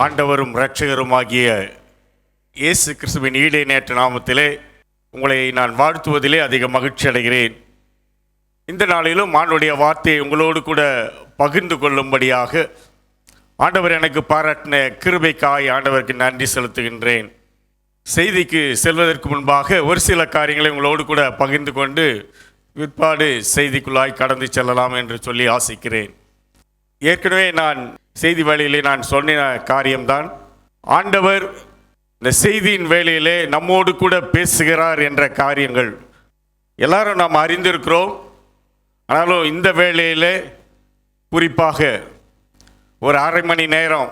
ஆண்டவரும் இரட்சகருமாகிய இயேசு கிறிஸ்துவின் ஈடேற்ற நாமத்திலே உங்களை நான் வாழ்த்துவதிலே அதிக மகிழ்ச்சி அடைகிறேன். இந்த நாளிலும் ஆண்டவருடைய வார்த்தையை உங்களோடு கூட பகிர்ந்து கொள்ளும்படியாக ஆண்டவர் எனக்கு பாராட்டின கிருபைக்காய் ஆண்டவருக்கு நன்றி செலுத்துகின்றேன். செய்திக்கு செல்வதற்கு முன்பாக ஒரு சில காரியங்களை உங்களோடு கூட பகிர்ந்து கொண்டு பிற்பாடு செய்திக்குள்ளாய் கடந்து செல்லலாம் என்று சொல்லி ஆசிக்கிறேன். ஏற்கனவே நான் செய்தி வேளையிலே நான் சொன்ன காரியம்தான், ஆண்டவர் இந்த செய்தியின் வேளையிலே நம்மோடு கூட பேசுகிறார் என்ற காரியங்கள் எல்லாரும் நாம் அறிந்திருக்கிறோம். ஆனாலும் இந்த வேளையிலே குறிப்பாக ஒரு அரை மணி நேரம்,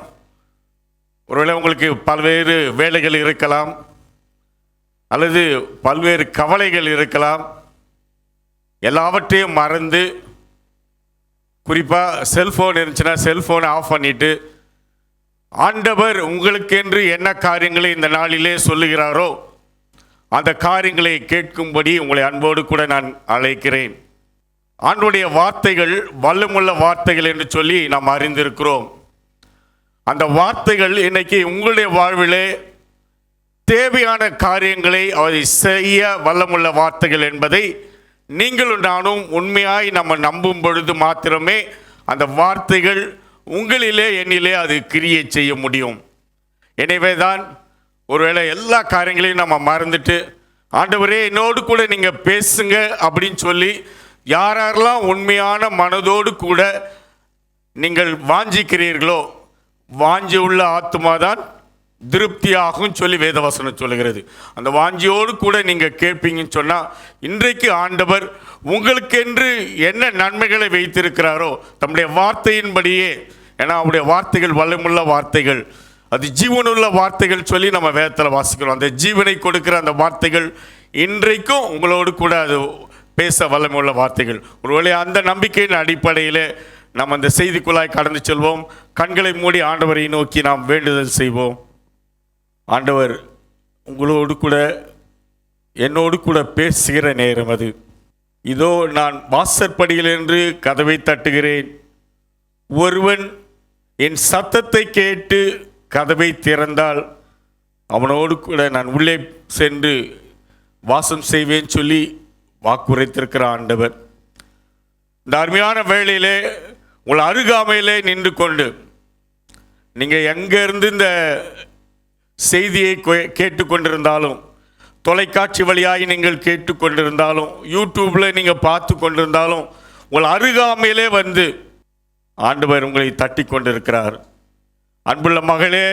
ஒருவேளை உங்களுக்கு பல்வேறு வேலைகள் இருக்கலாம், அல்லது பல்வேறு கவலைகள் இருக்கலாம். எல்லாவற்றையும் மறந்து, குறிப்பாக செல்ஃபோன் இருந்துச்சுன்னா செல்ஃபோனை ஆஃப் பண்ணிவிட்டு, ஆண்டவர் உங்களுக்கென்று என்ன காரியங்களை இந்த நாளிலே சொல்லுகிறாரோ அந்த காரியங்களை கேட்கும்படி உங்களை அன்போடு கூட நான் அழைக்கிறேன். ஆண்டவருடைய வார்த்தைகள் வல்லமுள்ள வார்த்தைகள் என்று சொல்லி நாம் அறிந்திருக்கிறோம். அந்த வார்த்தைகள் இன்னைக்கு உங்களுடைய வாழ்விலே தேவையான காரியங்களை அதை செய்ய வல்லமுள்ள வார்த்தைகள் என்பதை நீங்களும் நானும் உண்மையாய் நம்ம நம்பும் பொழுது மாத்திரமே அந்த வார்த்தைகள் உங்களிலே என்னிலே அது கிரியை செய்ய முடியும். எனவே தான் ஒருவேளை எல்லா காரியங்களையும் நம்ம மறந்துட்டு, ஆண்டவரே என்னோடு கூட நீங்கள் பேசுங்க அப்படின்னு சொல்லி யாரெல்லாம் உண்மையான மனதோடு கூட நீங்கள் வாஞ்சிக்கிறீர்களோ, வாஞ்சி உள்ள ஆத்மா தான் திருப்தியாகும் சொல்லி வேதவசனம் சொல்லுகிறது. அந்த வாஞ்சியோடு கூட நீங்கள் கேட்பீங்கன்னு சொன்னால், இன்றைக்கு ஆண்டவர் உங்களுக்கென்று என்ன நன்மைகளை வைத்திருக்கிறாரோ தம்முடைய வார்த்தையின்படியே, ஏன்னா அவருடைய வார்த்தைகள் வல்லமுள்ள வார்த்தைகள், அது ஜீவனுள்ள வார்த்தைகள் சொல்லி நம்ம வேதத்தில் வாசிக்கிறோம். அந்த ஜீவனை கொடுக்கிற அந்த வார்த்தைகள் இன்றைக்கும் உங்களோடு கூட அது பேச வல்லமுள்ள வார்த்தைகள். ஒருவேளை அந்த நம்பிக்கையின் அடிப்படையில் நம்ம அந்த செய்திக்குள்ளாய் கடந்து செல்வோம். கண்களை மூடி ஆண்டவரை நோக்கி நாம் வேண்டுதல் செய்வோம். ஆண்டவர் உங்களோடு கூட என்னோடு கூட பேசுகிற நேரம் அது. இதோ நான் வாசற்படியிலிருந்து கதவை தட்டுகிறேன். ஒருவன் என் சத்தத்தை கேட்டு கதவை திறந்தால் அவனோடு கூட நான் உள்ளே சென்று வாசம் செய்வேன் சொல்லி வாக்குரைத்திருக்கிற ஆண்டவர், இந்த அருமையான வேளையிலே உங்கள் அருகாமையிலே நின்று கொண்டு நீங்கள் எங்கேருந்து இந்த செய்தியை கேட்டுக்கொண்டிருந்தாலும், தொலைக்காட்சி வழியாக நீங்கள் கேட்டுக்கொண்டிருந்தாலும், யூடியூப்பில் நீங்கள் பார்த்து கொண்டிருந்தாலும், உங்கள் அருகாமையிலே வந்து ஆண்டவர் உங்களை தட்டி கொண்டிருக்கிறார். அன்புள்ள மகளே,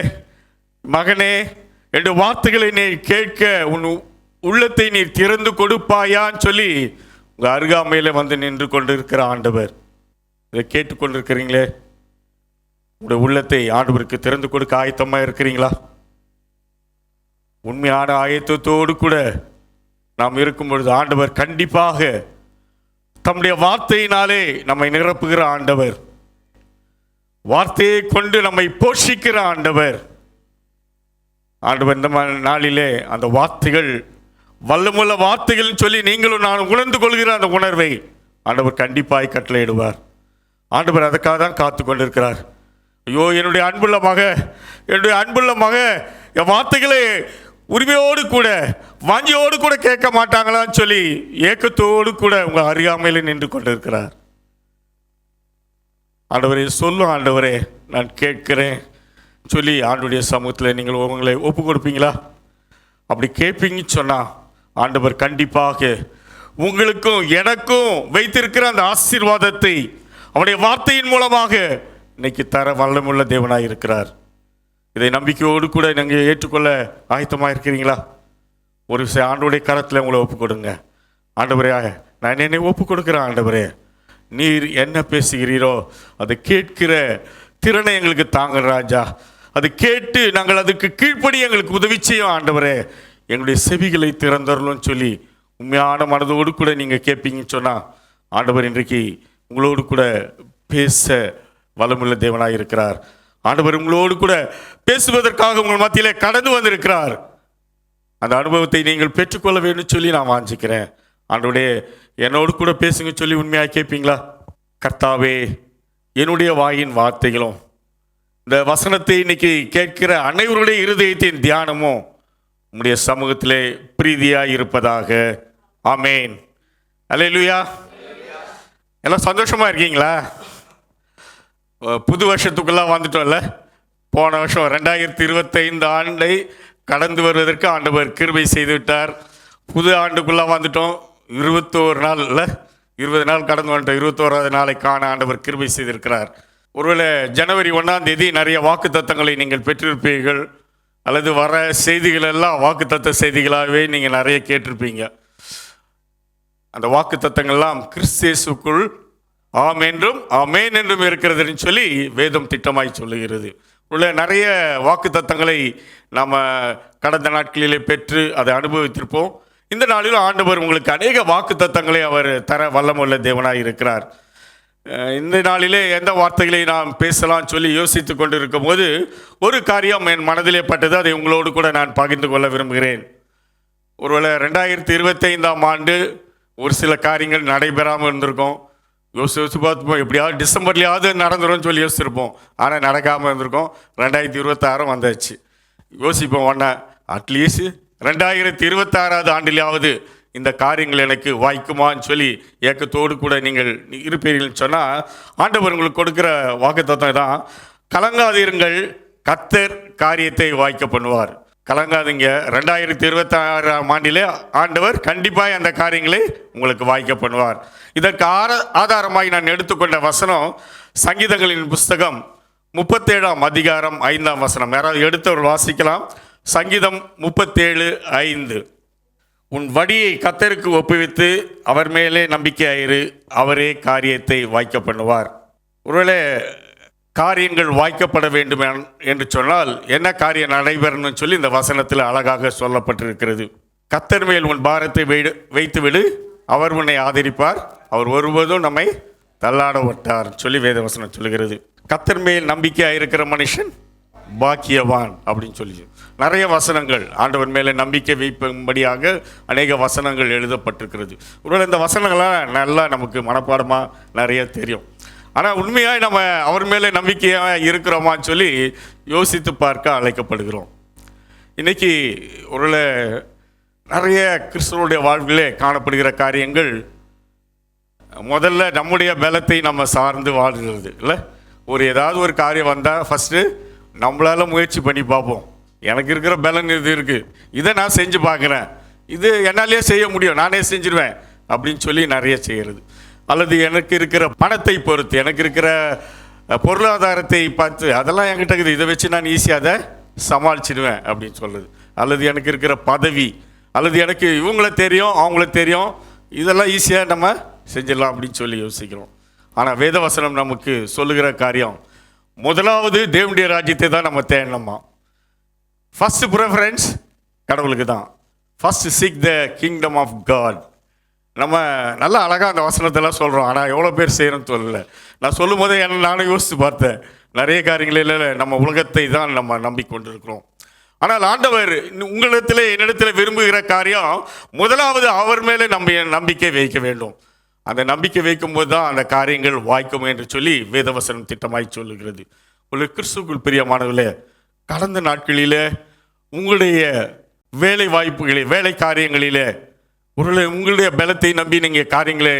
மகனே, என்ற வார்த்தைகளை நீ கேட்க உன் உள்ளத்தை நீ திறந்து கொடுப்பாயான்னு சொல்லி உங்கள் அருகாமையில் வந்து நின்று கொண்டிருக்கிற ஆண்டவர். இதை கேட்டுக்கொண்டிருக்கிறீங்களே, உங்களுடைய உள்ளத்தை ஆண்டவருக்கு திறந்து கொடுக்க ஆயத்தமாக இருக்கிறீங்களா? உண்மையான ஆயத்தத்தோடு கூட நாம் இருக்கும் பொழுது ஆண்டவர் கண்டிப்பாக தம்முடைய வார்த்தையினாலே நம்மை நிரப்புகிற ஆண்டவர், வார்த்தையை கொண்டு நம்மை போஷிக்கிற ஆண்டவர். ஆண்டவர் இந்த நாளிலே அந்த வார்த்தைகள் வல்லமுள்ள வார்த்தைகள் சொல்லி நீங்களும் நான் உணர்ந்து கொள்கிற அந்த உணர்வை ஆண்டவர் கண்டிப்பாய் கட்டளையிடுவார். ஆண்டவர் அதுக்காக தான் காத்து கொண்டிருக்கிறார். ஐயோ, என்னுடைய அன்புள்ள மக என் வார்த்தைகளை உரிமையோடு கூட வாஞ்சியோடு கூட கேட்க மாட்டாங்களான்னு சொல்லி ஏக்கத்தோடு கூட உங்கள் அறியாமையில் நின்று கொண்டிருக்கிறார். ஆண்டவரே சொல்லும், ஆண்டவரே நான் கேட்கிறேன் சொல்லி ஆண்டவருடைய சமூகத்தில் நீங்கள் உங்களை ஒப்பு கொடுப்பீங்களா? அப்படி கேட்பீங்கன்னு சொன்னால் ஆண்டவர் கண்டிப்பாக உங்களுக்கும் எனக்கும் வைத்திருக்கிற அந்த ஆசீர்வாதத்தை அவருடைய வார்த்தையின் மூலமாக இன்னைக்கு தர வல்லமுள்ள தேவனாக இருக்கிறார். இதை நம்பிக்கையோடு கூட நீங்கள் ஏற்றுக்கொள்ள ஆயத்தமாக இருக்கிறீங்களா? ஒரு ஆண்டவருடைய கரத்தில் உங்களை ஒப்பு கொடுங்க. ஆண்டவரே, நான் என்னை ஒப்பு கொடுக்குறேன். ஆண்டவரே, நீர் என்ன பேசுகிறீரோ அதை கேட்கிற திறனை எங்களுக்கு தாங்க ராஜா. அதை கேட்டு நாங்கள் அதுக்கு கீழ்ப்படி எங்களுக்கு உதவி செய்யும். ஆண்டவரே, எங்களுடைய செவிகளை திறந்தரணும்னு சொல்லி உண்மையான மனதோடு கூட நீங்கள் கேட்பீங்கன்னு சொன்னால் ஆண்டவர் இன்றைக்கு உங்களோடு கூட பேச வல்லமுள்ள தேவனாக இருக்கிறார். ஆண்டவர் உங்களோடு கூட பேசுவதற்காக உங்கள் மத்தியிலே கடந்து வந்திருக்கிறார். அந்த அனுபவத்தை நீங்கள் பெற்றுக்கொள்ள வேண்டும் சொல்லி நான் வாஞ்சிக்கிறேன். ஆண்டவரே, என்னோடு கூட பேசுங்க சொல்லி உண்மையாக கேட்பீங்களா? கர்த்தாவே, என்னுடைய வாயின் வார்த்தைகளும் இந்த வசனத்தை இன்னைக்கு கேட்கிற அனைவருடைய இருதயத்தின் தியானமும் உம்முடைய சமூகத்திலே பிரீதியாய் இருப்பதாக. ஆமேன். அல்லேலூயா. எல்லாம் சந்தோஷமா இருக்கீங்களா? புது வருஷத்துக்குள்ளே வந்துட்டோம்ல. போன வருஷம் 2025 ஆண்டை கடந்து வருவதற்கு ஆண்டவர் கிருபை செய்து விட்டார். புது ஆண்டுக்குள்ளே வந்துட்டோம். 21 நாள் இல்லை, 20 நாள் கடந்து வந்துட்டோம். 21வது நாளை காண ஆண்டவர் கிருபை செய்திருக்கிறார். ஒருவேளை ஜனவரி 1ஆம் தேதி நிறைய வாக்கு தத்தங்களை நீங்கள் பெற்றிருப்பீர்கள், அல்லது வர செய்திகள் எல்லாம் வாக்கு தத்த செய்திகளாகவே நீங்கள் நிறைய கேட்டிருப்பீங்க. அந்த வாக்கு தத்தங்கள்லாம் கிறிஸ்தேசுக்குள் ஆம் என்றும் ஆமேன் என்றும் இருக்கிறதுன்னு சொல்லி வேதம் திட்டமாய் சொல்லுகிறது. உள்ள நிறைய வாக்கு தத்தங்களை நாம் கடந்த நாட்களிலே பெற்று அதை அனுபவித்திருப்போம். இந்த நாளிலும் ஆண்டவர் உங்களுக்கு அநேக வாக்கு தத்தங்களை அவர் தர வல்லமுள்ள தேவனாய் இருக்கிறார். இந்த நாளிலே எந்த வார்த்தைகளை நாம் பேசலாம் சொல்லி யோசித்து கொண்டு இருக்கும் போது ஒரு காரியம் என் மனதிலே பட்டது. அதை உங்களோடு கூட நான் பகிர்ந்து கொள்ள விரும்புகிறேன். ஒருவேளை 2025ஆம் ஆண்டு ஒரு சில காரியங்கள் நடைபெறாமல் இருந்திருக்கும். யோசிச்சு பார்த்துப்போம், எப்படியாவது டிசம்பர்லையாவது நடந்துரும்னு சொல்லி யோசிச்சிருப்போம். ஆனால் நடக்காமல் இருந்திருக்கோம். 2026 வந்தாச்சு. யோசிப்போம், ஒன்றா அட்லீஸ்ட் 2026ஆவது ஆண்டிலாவது இந்த காரியங்கள் எனக்கு வாய்க்குமான்னு சொல்லி ஏக்கத்தோடு கூட நீங்கள் இருப்பீர்கள்னு சொன்னால் ஆண்டவர் உங்களுக்கு கொடுக்குற வாக்குத்தத்தம் தான், கலங்காதீர்கள், கர்த்தர் காரியத்தை வாய்க்க பண்ணுவார். கலங்காதீங்க, 2026ஆம் ஆண்டிலே ஆண்டவர் கண்டிப்பாக அந்த காரியங்களை உங்களுக்கு வாய்க்க பண்ணுவார். இதற்கு ஆதாரமாகி நான் எடுத்துக்கொண்ட வசனம் சங்கீதங்களின் புஸ்தகம் 37ஆம் அதிகாரம் 5ஆம் வசனம். யாராவது எடுத்தவர் வாசிக்கலாம். சங்கீதம் 37:5. உன் வடியை கர்த்தருக்கு ஒப்புவித்து அவர் மேலே நம்பிக்கையாயிரு, அவரே காரியத்தை வாய்க்க பண்ணுவார். ஒருவேளை காரியங்கள் வாய்க்கப்பட வேண்டும் என்று சொன்னால் என்ன காரியம் நடைபெறணும்னு சொல்லி இந்த வசனத்தில் அழகாக சொல்லப்பட்டிருக்கிறது. கர்த்தர் மேல் உன் பாரத்தை வைத்து விடு, அவர் உன்னை ஆதரிப்பார், அவர் ஒருபோதும் நம்மை தள்ளாட விட்டார் சொல்லி வேத வசனம் சொல்லுகிறது. கர்த்தர் மேல் நம்பிக்கையாக இருக்கிற மனுஷன் பாக்கியவான் அப்படின்னு சொல்லி நிறைய வசனங்கள் ஆண்டவர் மேலே நம்பிக்கை வைக்கும்படியாக அநேக வசனங்கள் எழுதப்பட்டிருக்கிறது. ஒருவேளை இந்த வசனங்கள்லாம் நல்லா நமக்கு மனப்பாடமாக நிறைய தெரியும். ஆனால் உண்மையாக நம்ம அவர் மேலே நம்பிக்கையாக இருக்கிறோமான்னு சொல்லி யோசித்து பார்க்க அழைக்கப்படுகிறோம். இன்றைக்கி ஒருவேளை நிறைய கிறிஸ்தவனுடைய வாழ்விலே காணப்படுகிற காரியங்கள் முதல்ல நம்முடைய பலத்தை நம்ம சார்ந்து வாழ்கிறது இல்லை. ஏதாவது ஒரு காரியம் வந்தால் ஃபஸ்ட்டு நம்மளால் முயற்சி பண்ணி பார்ப்போம். எனக்கு இருக்கிற பலன் இது இருக்குது, இதை நான் செஞ்சு பார்க்குறேன், இது என்னாலே செய்ய முடியும், நானே செஞ்சிடுவேன் அப்படின்னு சொல்லி நிறைய செய்கிறது. அல்லது எனக்கு இருக்கிற பணத்தை பொறுத்து, எனக்கு இருக்கிற பொருளாதாரத்தை பார்த்து அதெல்லாம் என்கிட்ட இருக்குது, இதை வச்சு நான் ஈஸியாக அதை சமாளிச்சிடுவேன் அப்படின்னு சொல்கிறது. அல்லது எனக்கு இருக்கிற பதவி, அல்லது எனக்கு இவங்கள தெரியும் அவங்கள தெரியும், இதெல்லாம் ஈஸியாக நம்ம செஞ்சிடலாம் அப்படின்னு சொல்லி யோசிக்கிறோம். ஆனால் வேதவசனம் நமக்கு சொல்லுகிற காரியம், முதலாவது தேவனுடைய ராஜ்யத்தை தான் நம்ம தேடணுமா. ஃபர்ஸ்ட் ப்ரிஃபரன்ஸ் கடவுளுக்கு தான். First seek the kingdom of God. நம்ம நல்லா அழகாக அந்த வசனத்தெல்லாம் சொல்கிறோம். ஆனால் எவ்வளோ பேர் செய்கிறோன்னு சொல்லலை. நான் சொல்லும் போதே நானும் யோசித்து பார்த்தேன். நிறைய காரியங்களில் நம்ம உலகத்தை தான் நம்ம நம்பிக்கொண்டிருக்கிறோம். ஆனால் ஆண்டவர் உங்களிடத்தில் என்னிடத்தில் விரும்புகிற காரியம், முதலாவது அவர் மேலே நம்பிக்கை வைக்க வேண்டும். அந்த நம்பிக்கை வைக்கும்போது தான் அந்த காரியங்கள் வாய்க்கும் என்று சொல்லி வேதவசனம் திட்டமாய் சொல்லுகிறது. ஒரு கிறிஸ்துவுக்குள் பிரியமானவர்களே, கடந்த நாட்களில் உங்களுடைய வேலை வாய்ப்புகளே, வேலை காரியங்களிலே உங்களுடைய பலத்தை நம்பி நீங்கள் காரியங்களே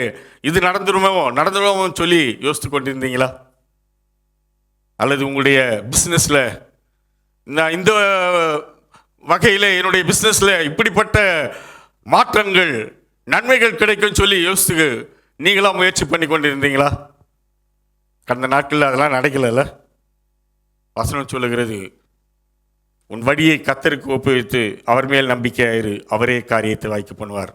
இது நடந்துருமோ சொல்லி யோசித்து கொண்டிருந்தீங்களா? அல்லது உங்களுடைய பிஸ்னஸில் நான் இந்த வகையில் என்னுடைய பிஸ்னஸில் இப்படிப்பட்ட மாற்றங்கள் நன்மைகள் கிடைக்கும் சொல்லி யோசித்து நீங்களா முயற்சி பண்ணி கொண்டிருந்தீங்களா? கடந்த நாட்களில் அதெல்லாம் நடக்கலைல்ல. வசனம் சொல்லுகிறது, உன் வழியை கர்த்தருக்கு ஒப்புவித்து அவர் மேல் நம்பிக்கையாயிரு, அவரே காரியத்தை வாய்க்க பண்ணுவார்.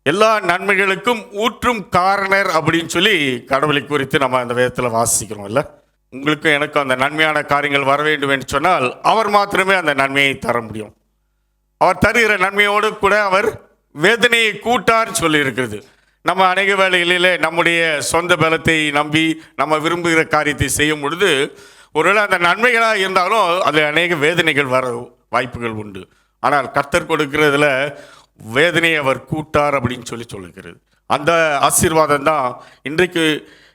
எல்லா நன்மைகளுக்கும் ஊற்றும் காரணர் அப்படின்னு சொல்லி கடவுளை குறித்து நம்ம அந்த வேதத்தில் வாசிக்கிறோம் இல்லை. உங்களுக்கும் எனக்கும் அந்த நன்மையான காரியங்கள் வர வேண்டும் என்று சொன்னால் அவர் மாத்திரமே அந்த நன்மையை தர முடியும். அவர் தருகிற நன்மையோடு கூட அவர் வேதனையை கூட்டார் சொல்லி இருக்கிறது. நம்ம அநேக வேளைகளிலே நம்முடைய சொந்த பலத்தை நம்பி நம்ம விரும்புகிற காரியத்தை செய்யும் பொழுது ஒருவேளை அந்த நன்மைகளாக இருந்தாலும் அதில் அநேக வேதனைகள் வர வாய்ப்புகள் உண்டு. ஆனால் கர்த்தர் கொடுக்கிறதுல வேதனையை அவர் கூட்டார் அப்படின்னு சொல்லி சொல்லுகிறது. அந்த ஆசீர்வாதம் தான் இன்றைக்கு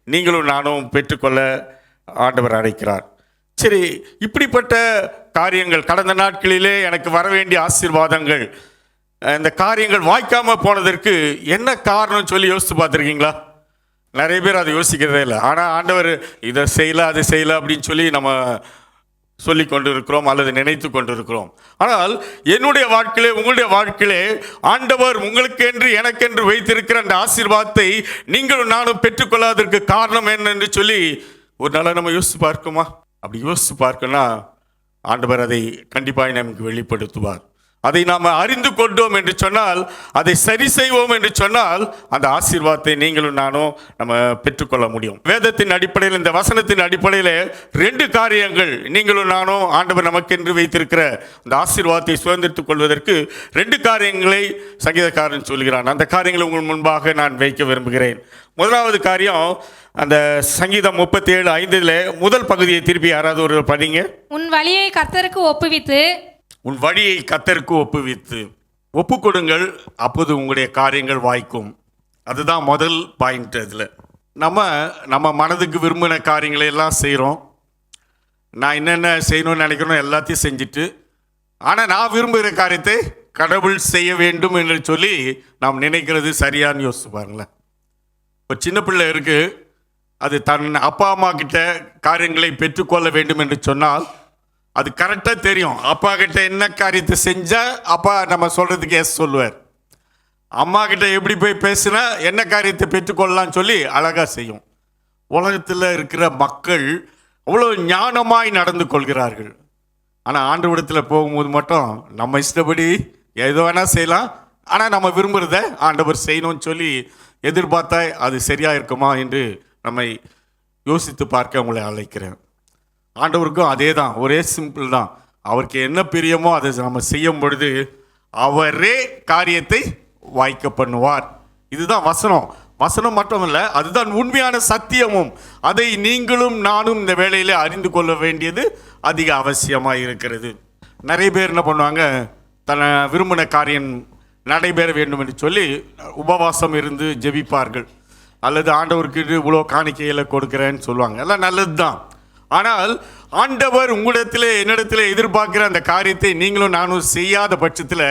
நீங்களும் நானும் பெற்றுக்கொள்ள ஆண்டவர் அழைக்கிறார். சரி, இப்படிப்பட்ட காரியங்கள் கடந்த நாட்களிலே எனக்கு வர வேண்டிய ஆசீர்வாதங்கள், இந்த காரியங்கள் வாய்க்காம போனதற்கு என்ன காரணம் சொல்லி யோசித்து பார்த்துருக்கீங்களா? நிறைய பேர் அதை யோசிக்கிறதே இல்லை. ஆனால் ஆண்டவர் இதை செய்யலை அது செய்யலை அப்படின்னு சொல்லி நம்ம சொல்லி கொண்டு இருக்கிறோம் அல்லது நினைத்து கொண்டு இருக்கிறோம். ஆனால் என்னுடைய வாழ்க்கையிலே உங்களுடைய வாழ்க்கையிலே ஆண்டவர் உங்களுக்கென்று எனக்கென்று வைத்திருக்கிற அந்த ஆசீர்வாதத்தை நீங்களும் நானும் பெற்றுக்கொள்ளாததற்கு காரணம் என்ன என்று சொல்லி ஒரு நாள் நம்ம யோசித்து பார்க்குமா? அப்படி யோசித்து பார்க்கணும்னா ஆண்டவர் அதை கண்டிப்பாக நமக்கு வெளிப்படுத்துவார். அதை நாம் அறிந்து கொண்டோம் என்று சொன்னால், அதை சரி செய்வோம் என்று சொன்னால், அந்த ஆசீர்வாதத்தை நீங்களும் நானும் நம்ம பெற்றுக்கொள்ள முடியும். வேதத்தின் அடிப்படையில், இந்த வசனத்தின் அடிப்படையில் 2 காரியங்கள் நீங்களும் நானும் ஆண்டவர் நமக்கென்று வைத்திருக்கிற அந்த ஆசீர்வாதத்தை சுதந்திரித்துக் கொள்வதற்கு 2 காரியங்களை சங்கீதக்காரன் சொல்கிறான். அந்த காரியங்களை உங்கள் முன்பாக நான் வைக்க விரும்புகிறேன். முதலாவது காரியம், அந்த சங்கீதம் 37:5 முதல் பகுதியை திருப்பி யாராவது ஒரு படிங்க. உன் வழியை கர்த்தருக்கு ஒப்புவித்து, உன் வழியை கர்த்தருக்கு ஒப்புவித்து, ஒப்பு கொடுங்கள், அப்போது உங்களுடைய காரியங்கள் வாய்க்கும். அதுதான் முதல் பாயிண்ட். அதில் நம்ம மனதுக்கு விரும்பின காரியங்களை எல்லாம் செய்கிறோம். நான் என்னென்ன செய்யணும்னு நினைக்கிறோம் எல்லாத்தையும் செஞ்சுட்டு, ஆனால் நான் விரும்புகிற காரியத்தை கடவுள் செய்ய வேண்டும் என்று சொல்லி நாம் நினைக்கிறது சரியான்னு யோசிச்சு பாருங்களேன். ஒரு சின்ன பிள்ளை இருக்குது, அது தன் அப்பா அம்மா கிட்ட காரியங்களை பெற்றுக்கொள்ள வேண்டும் என்று சொன்னால் அது கரெக்டாக தெரியும். அப்பா கிட்ட என்ன காரியத்தை செஞ்சால் அப்பா நம்ம சொல்கிறதுக்கு எஸ் சொல்லுவார். அம்மா கிட்ட எப்படி போய் பேசுனா என்ன காரியத்தை பெற்றுக்கொள்ளலாம்னு சொல்லி அழகாக செய்யும். உலகத்தில் இருக்கிற மக்கள் அவ்வளோ ஞானமாய் நடந்து கொள்கிறார்கள். ஆனால் ஆண்டவரிடத்தில் போகும்போது மட்டும் நம்ம இஷ்டப்படி ஏதோ வேணால் செய்யலாம், ஆனால் நம்ம விரும்புகிறத ஆண்டவர் செய்யணும்னு சொல்லி எதிர்பார்த்தா அது சரியாக இருக்குமா என்று நம்மை யோசித்து பார்க்க உங்களை அழைக்கிறேன். ஆண்டவருக்கும் அதே தான், ஒரே சிம்பிள் தான். அவருக்கு என்ன பிரியமோ அதை நம்ம செய்யும் பொழுது அவரே காரியத்தை வாய்க்க பண்ணுவார். இதுதான் வசனம். வசனம் மட்டும் இல்லை, அதுதான் உண்மையான சத்தியமும். அதை நீங்களும் நானும் இந்த வேளையிலே அறிந்து கொள்ள வேண்டியது அதிக அவசியமாக இருக்கிறது. நிறைய பேர் என்ன பண்ணுவாங்க, தன்னை விரும்பின காரியம் நடைபெற வேண்டும் என்று சொல்லி உபவாசம் இருந்து ஜெபிப்பார்கள், அல்லது ஆண்டவருக்கு இவ்வளோ காணிக்கைகளை கொடுக்குறேன்னு சொல்லுவாங்க. எல்லாம் நல்லது தான். ஆனால் ஆண்டவர் உங்களிடத்தில் என்னிடத்தில் எதிர்பார்க்கிற அந்த காரியத்தை நீங்களும் நானும் செய்யாத பட்சத்தில்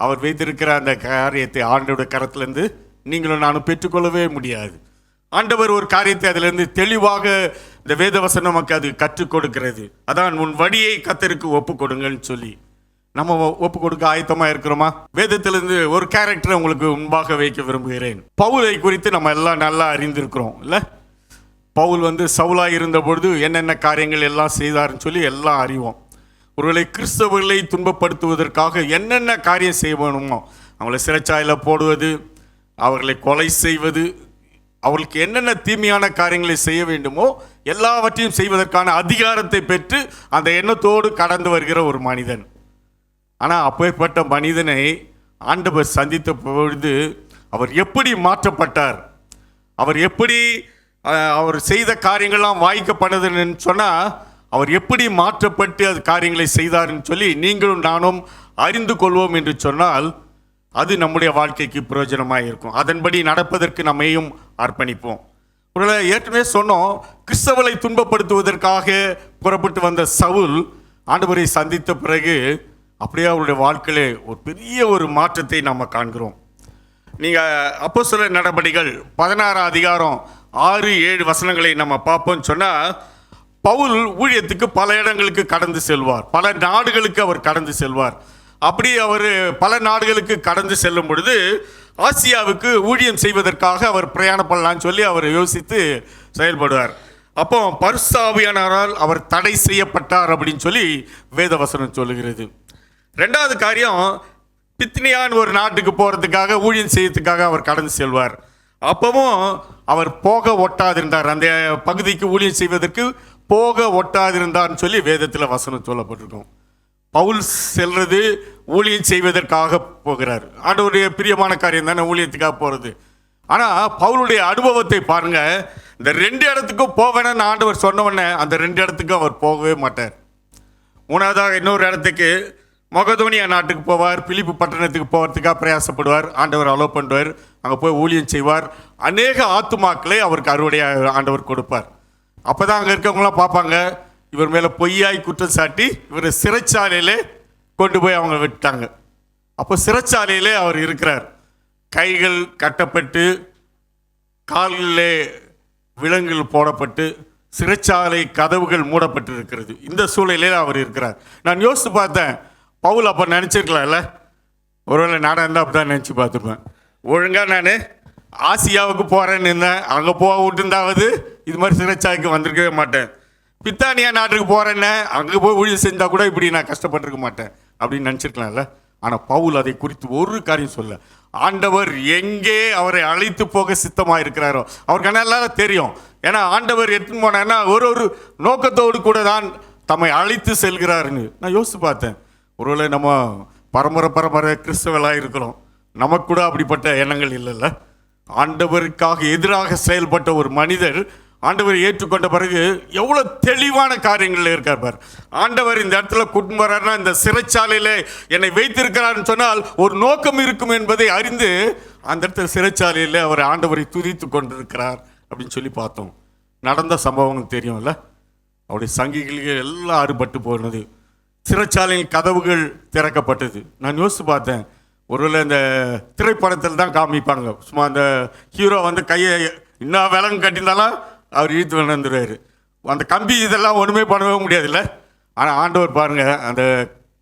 அவர் வைத்திருக்கிற அந்த காரியத்தை ஆண்டவருடைய கரத்திலேருந்து நீங்களும் நானும் பெற்றுக்கொள்ளவே முடியாது. ஆண்டவர் ஒரு காரியத்தை அதிலிருந்து தெளிவாக இந்த வேதவசனம் நமக்கு அது கற்றுக் கொடுக்கிறது. அதான் உன் வழியை கர்த்தருக்கு ஒப்பு கொடுங்கன்னு சொல்லி. நம்ம ஒப்பு கொடுக்க ஆயத்தமாக இருக்கிறோமா? வேதத்திலிருந்து ஒரு கேரக்டரை உங்களுக்கு முன்பாக வைக்க விரும்புகிறேன். பவுலை குறித்து நம்ம எல்லாம் நல்லா அறிந்திருக்கிறோம் இல்லை? பவுல் சவுலாக இருந்த பொழுது என்னென்ன காரியங்கள் எல்லாம் செய்தார்னு சொல்லி எல்லாம் அறிவோம். ஒருவேளை கிறிஸ்தவர்களை துன்பப்படுத்துவதற்காக என்னென்ன காரியம் செய்யணுமோ, அவங்களை சிறைச்சாலையில் போடுவது, அவர்களை கொலை செய்வது, அவர்களுக்கு என்னென்ன தீமையான காரியங்களை செய்ய வேண்டுமோ எல்லாவற்றையும் செய்வதற்கான அதிகாரத்தை பெற்று அந்த எண்ணத்தோடு கடந்து வருகிற ஒரு மனிதன். ஆனால் அப்பேற்பட்ட மனிதனை ஆண்டவர் சந்தித்த பொழுது அவர் எப்படி மாற்றப்பட்டார், அவர் செய்த காரியங்கள்லாம் வாய்க்கப்பட்டதுன்னு சொன்னால் அவர் எப்படி மாற்றப்பட்டு அது காரியங்களை செய்தார்னு சொல்லி நீங்களும் நானும் அறிந்து கொள்வோம் என்று சொன்னால் அது நம்முடைய வாழ்க்கைக்கு பிரயோஜனமாக இருக்கும். அதன்படி நடப்பதற்கு நம்மையும் அர்ப்பணிப்போம். ஏற்கனவே சொன்னோம், கிறிஸ்தவரை துன்பப்படுத்துவதற்காக புறப்பட்டு வந்த சவுல் ஆண்டவரை சந்தித்த பிறகு அப்படியே அவருடைய வாழ்க்கையிலே ஒரு பெரிய ஒரு மாற்றத்தை நாம் காண்கிறோம். நீங்கள் அப்போஸ்தலர் நடபடிகள் 16 அதிகாரம் 6-7 வசனங்களை நம்ம பார்ப்போம்னு சொன்னால், பவுல் ஊழியத்துக்கு பல இடங்களுக்கு கடந்து செல்வார், பல நாடுகளுக்கு அவர் கடந்து செல்வார். அப்படி அவர் பல நாடுகளுக்கு கடந்து செல்லும் பொழுது ஆசியாவுக்கு ஊழியம் செய்வதற்காக அவர் பிரயாணம் பண்ணலான்னு சொல்லி அவர் யோசித்து செயல்படுவார். அப்போ பரிசுத்த ஆவியானவரால் அவர் தடை செய்யப்பட்டார் அப்படின்னு சொல்லி வேதவசனம் சொல்லுகிறது. 2வது காரியம், பித்னியான் ஒரு நாட்டுக்கு போகிறதுக்காக ஊழியம் செய்யறதுக்காக அவர் கடந்து செல்வார். அப்பவும் அவர் போக ஒட்டாதிருந்தார், அந்த பகுதிக்கு ஊழியம் செய்வதற்கு போக ஒட்டாதிருந்தார்னு சொல்லி வேதத்தில் வசனம் சொல்லப்பட்டிருக்கும். பவுல் செல்றது ஊழியம் செய்வதற்காக போகிறார். ஆண்டவருடைய பிரியமான காரியம் தானே ஊழியத்துக்காக போகிறது. ஆனால் பவுலுடைய அனுபவத்தை பாருங்க. இந்த 2 இடத்துக்கும் போவேன்னு ஆண்டவர் சொன்ன உடனே அந்த 2 இடத்துக்கும் அவர் போகவே மாட்டார். 3வதாக இன்னொரு இடத்துக்கு மகதோனியா நாட்டுக்கு போவார், பிலிப்பு பட்டணத்துக்கு போகிறதுக்காக பிரயாசப்படுவார். ஆண்டவர் அலோ பண்ணுவார், அங்கே போய் ஊழியம் செய்வார். அநேக ஆத்துமாக்களை அவருக்கு அறுவடையாக ஆண்டவர் கொடுப்பார். அப்போ தான் அங்கே இருக்கவங்களாம் பார்ப்பாங்க, இவர் மேலே பொய்யாய் குற்றம் சாட்டி இவரை சிறைச்சாலையிலே கொண்டு போய் அவங்க விட்டாங்க. அப்போ சிறைச்சாலையிலே அவர் இருக்கிறார். கைகள் கட்டப்பட்டு காலிலே விலங்குகள் போடப்பட்டு சிறைச்சாலை கதவுகள் மூடப்பட்டு இருக்கிறது. இந்த சூழலிலே அவர் இருக்கிறார். நான் யோசித்து பார்த்தேன், பவுல் அப்போ நினச்சிருக்கலாம்ல, ஒருவேளை நானாக இருந்தால் அப்படி தான் நினச்சி பார்த்துப்பேன். ஒழுங்காக நான் ஆசியாவுக்கு போகிறேன்னு இருந்தேன், அங்கே போக விட்டுருந்தாவது இது மாதிரி சிறைச்சாலைக்கு வந்திருக்கவே மாட்டேன். பித்தானியா நாட்டுக்கு போகிறேன்னு அங்கே போய் ஊழியம் செஞ்சால் கூட இப்படி நான் கஷ்டப்பட்டிருக்க மாட்டேன் அப்படின்னு நினச்சிருக்கலாம்ல. ஆனால் பவுல் அதை குறித்து ஒரு காரியம் சொல்ல. ஆண்டவர் எங்கே அவரை அழைத்து போக சித்தமாக இருக்கிறாரோ அவருக்கு நல்லா தெரியும். ஏன்னா ஆண்டவர் எடுத்துன்னு போனா ஒரு நோக்கத்தோடு கூட தான் தம்மை அழைத்து செல்கிறாருன்னு நான் யோசித்து பார்த்தேன். ஒருவேளை நம்ம பரம்பரை கிறிஸ்தவர்களாக இருக்கிறோம், நமக்கு கூட அப்படிப்பட்ட எண்ணங்கள் இல்லைல்ல. ஆண்டவருக்காக எதிராக செயல்பட்ட ஒரு மனிதர் ஆண்டவரை ஏற்றுக்கொண்ட பிறகு எவ்வளோ தெளிவான காரியங்கள் இருக்கார் பார். ஆண்டவர் இந்த இடத்துல கூட்டின்னு வர்றாருன்னா, இந்த சிறைச்சாலையில் என்னை வைத்திருக்கிறாருன்னு சொன்னால் ஒரு நோக்கம் இருக்கும் என்பதை அறிந்து அந்த இடத்துல சிறைச்சாலையில் அவர் ஆண்டவரை துதித்து கொண்டிருக்கிறார் அப்படின்னு சொல்லி பார்த்தோம். நடந்த சம்பவங்கள் தெரியும்ல. அவருடைய சங்கிகளுக்கு எல்லாம் அறுபட்டு போனது, சிறைச்சாலையின் கதவுகள் திறக்கப்பட்டது. நான் யோசித்து பார்த்தேன், ஒருவேளை இந்த திரைப்படத்தில் தான் காமிப்பாங்க, சும்மா அந்த ஹீரோ வந்து கையை இன்னும் விலங்கு கட்டியிருந்தாலும் அவர் இழுத்து வந்துடுவார். அந்த கம்பி இதெல்லாம் ஒன்றுமே பண்ணவே முடியாதுல்ல. ஆனால் ஆண்டவர் பாருங்கள், அந்த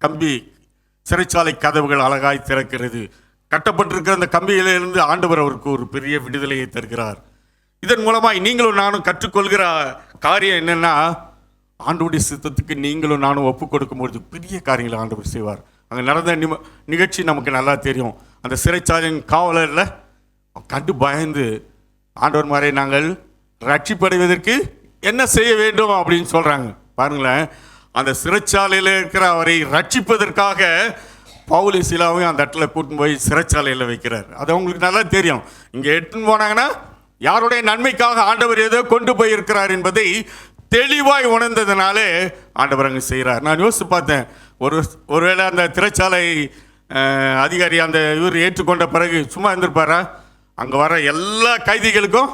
கம்பி சிறைச்சாலை கதவுகள் அழகாய் திறக்கிறது. கட்டப்பட்டிருக்கிற அந்த கம்பியிலிருந்து ஆண்டவர் அவருக்கு ஒரு பெரிய விடுதலையை தருகிறார். இதன் மூலமாக நீங்களும் நானும் கற்றுக்கொள்கிற காரியம் என்னென்னா, ஆண்டவருடைய சித்தத்துக்கு நீங்களும் நானும் ஒப்பு கொடுக்கும்பொழுது பெரிய காரியங்களை ஆண்டவர் செய்வார். அங்கே நடந்த நிகழ்ச்சி நமக்கு நல்லா தெரியும். அந்த சிறைச்சாலையின் காவலரில் கண்டு பயந்து ஆண்டவர் மாதிரி நாங்கள் ரட்சிப்படைவதற்கு என்ன செய்ய வேண்டும் அப்படின்னு சொல்கிறாங்க. பாருங்களேன், அந்த சிறைச்சாலையில் இருக்கிற அவரை ரட்சிப்பதற்காக பவுல் சீலாவையும் அந்த இடத்துல கூட்டின்னு போய் சிறைச்சாலையில் வைக்கிறார். அது அவங்களுக்கு நல்லா தெரியும். இங்கே எடுத்துன்னு போனாங்கன்னா யாருடைய நன்மைக்காக ஆண்டவர் ஏதோ கொண்டு போய் இருக்கிறார் என்பதை தெளிவாய் உணர்ந்ததுனாலே ஆண்டவர் அங்கே செய்கிறார். நான் யோசித்து பார்த்தேன், ஒருவேளை அந்த சிறைச்சாலை அதிகாரி அந்த இவர் ஏற்றுக்கொண்ட பிறகு சும்மா இருந்திருப்பாரா? அங்கே வர எல்லா கைதிகளுக்கும்